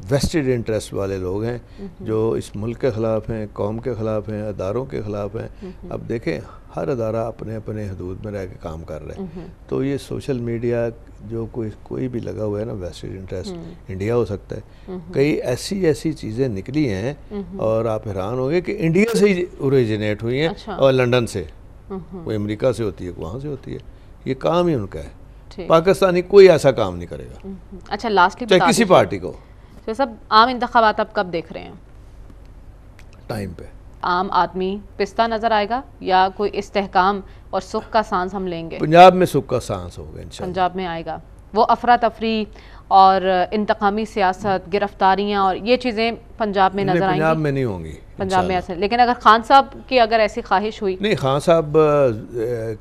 वेस्टेड इंटरेस्ट वाले लोग हैं, जो इस मुल्क के ख़िलाफ़ हैं, कौम के ख़िलाफ़ हैं, अदारों के ख़िलाफ़ हैं। अब देखें, हर अदारा अपने अपने हदूद में रह के काम कर रहे हैं, तो ये सोशल मीडिया जो कोई भी लगा हुआ है ना, वेस्टेड इंटरेस्ट इंडिया हो सकता है। कई ऐसी चीज़ें निकली हैं और आप हैरान होंगे कि इंडिया से ही ओरिजिनेट हुई हैं। अच्छा। और लंदन से, कोई अमेरिका से होती है, वहाँ से होती है, ये काम ही उनका है। पाकिस्तानी कोई ऐसा काम नहीं करेगा। अच्छा, लास्टली चाहे किसी पार्टी को। तो सब आम इंतखाबात आप कब देख रहे हैं? टाइम पे आम आदमी पिस्ता नजर आएगा या कोई इस्तेहकाम और सुख का सांस हम लेंगे? पंजाब में सुख का सांस होगा इंशाल्लाह। पंजाब में आएगा वो अफरा तफरी और इंतकामी सियासत, गिरफ्तारियां और ये चीज़ें पंजाब में नजर आएंगी? पंजाब में नहीं होंगी पंजाब में ऐसे। लेकिन अगर खान साहब की अगर ऐसी ख्वाहिश हुई? नहीं, खान साहब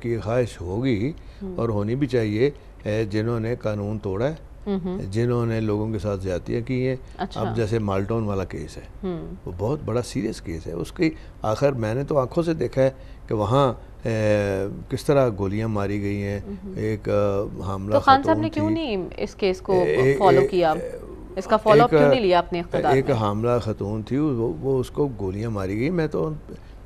की ख्वाहिश होगी और होनी भी चाहिए, जिन्होंने कानून तोड़ा है, जिन्होंने लोगों के साथ ज्यादतियाँ की हैं। अच्छा। अब जैसे माल्टोन वाला केस है, वो बहुत बड़ा सीरियस केस है, उसकी आखिर मैंने तो आंखों से देखा है कि वहाँ किस तरह गोलियां मारी गई हैं। एक हमला, तो खान साहब ने क्यों नहीं इस केस को फॉलो किया, इसका फॉलो अप क्यों नहीं लिया अपने इख्तियार में? एक हमला खतून थी, वो उसको गोलियां मारी गई, मैं तो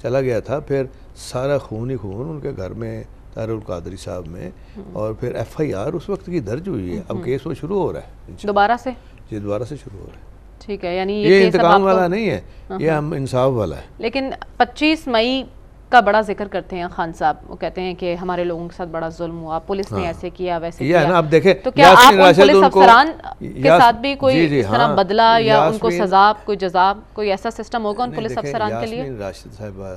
चला गया था, फिर सारा खून ही खून उनके घर में, तारुल कादरी साहब में, और फिर FIR उस वक्त की दर्ज हुई है। अब केस वो शुरू हो रहा है दोबारा से? जी, दोबारा से शुरू हो रहा है। ठीक है, यानी ये इंतकाम वाला नहीं है, ये हम इंसाफ वाला है। लेकिन 25 मई का बड़ा जिक्र करते हैं खान साहब, वो कहते हैं कि हमारे लोगों के साथ बड़ा जुल्म हुआ, पुलिस ने ऐसे किया वैसे किया ना। अब देखें, तो क्या आप पुलिस अफसरान के साथ भी कोई इस तरह बदला या उनको सजा, कोई जजा, कोई ऐसा सिस्टम होगा उन पुलिस अफसरान के लिए? राशिद साहिबा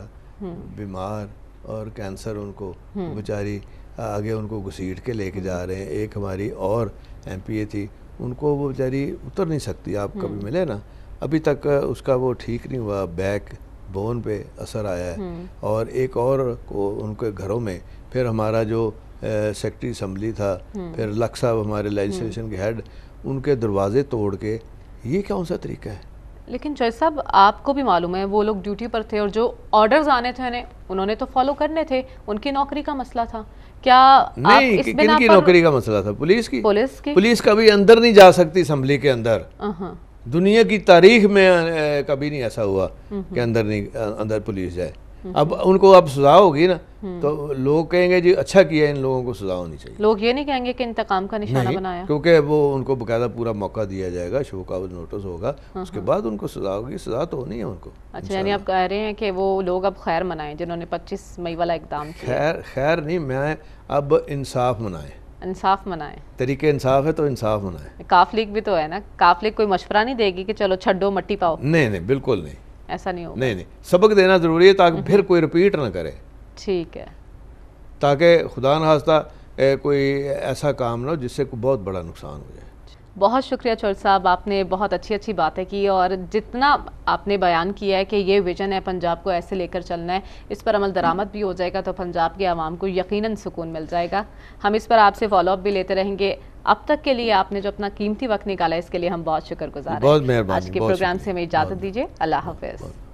बीमार और कैंसर, उनको बेचारी आगे उनको घसीट के लेके जा रहे हैं। एक हमारी और MPA थी, उनको वो बेचारी उतर नहीं सकती, आप कभी मिले ना, अभी तक उसका वो ठीक नहीं हुआ, बैक बोन पे असर आया है। और एक और को उनके घरों में, फिर हमारा जो सेक्रेटरी असम्बली था, फिर लक साहब हमारे लेजिस्लेशन के हेड, उनके दरवाजे तोड़ के, ये कौन सा तरीका है? लेकिन जज साहब आपको भी मालूम है वो लोग ड्यूटी पर थे और जो ऑर्डर्स आने थे उन्होंने तो फॉलो करने थे, उनकी नौकरी का मसला था क्या? नहीं, आप किनकी नौकरी का मसला था? पुलिस की। पुलिस कभी अंदर नहीं जा सकती असम्बली के अंदर, दुनिया की तारीख में कभी नहीं ऐसा हुआ कि अंदर पुलिस जाए। अब उनको अब सजा होगी ना, तो लोग कहेंगे जी अच्छा किया, इन लोगों को सजा होनी चाहिए। लोग ये नहीं कहेंगे कि इंतकाम का निशाना बनाया? क्योंकि वो उनको बकायदा पूरा मौका दिया जाएगा, शो का नोटिस होगा, उसके बाद उनको सजा होगी। सजा तो होनी है उनको। अच्छा, यानी आप कह रहे हैं कि वो लोग अब खैर मनाएं जिन्होंने 25 मई वाला इकदाम किया? खैर नहीं, मैं अब इंसाफ मनाएं। इंसाफ मनाएं, तरीके इंसाफ है तो इंसाफ मनाएं। काफ लीग भी तो है ना, काफ लीग कोई मशवरा नहीं देगी कि चलो छड्डो मट्टी पाओ? नहीं, बिल्कुल नहीं, ऐसा नहीं होगा। नहीं, सबक देना ज़रूरी है ताकि फिर कोई रिपीट ना करे। ठीक है, ताकि खुदा न खास्ता कोई ऐसा काम ना हो जिससे कोई बहुत बड़ा नुकसान हो जाए। बहुत शुक्रिया चौधरी साहब, आपने बहुत अच्छी बातें की और जितना आपने बयान किया है कि ये विजन है पंजाब को ऐसे लेकर चलना है, इस पर अमल दरामद भी हो जाएगा तो पंजाब के आवाम को यकीनन सुकून मिल जाएगा। हम इस पर आपसे फॉलोअप भी लेते रहेंगे। अब तक के लिए आपने जो अपना कीमती वक्त निकाला इसके लिए हम बहुत शुक्रगुजार हैं। बहुत मेहरबानी। आज के प्रोग्राम से हमें इजाज़त दीजिए। अल्लाह हाफ़िज़।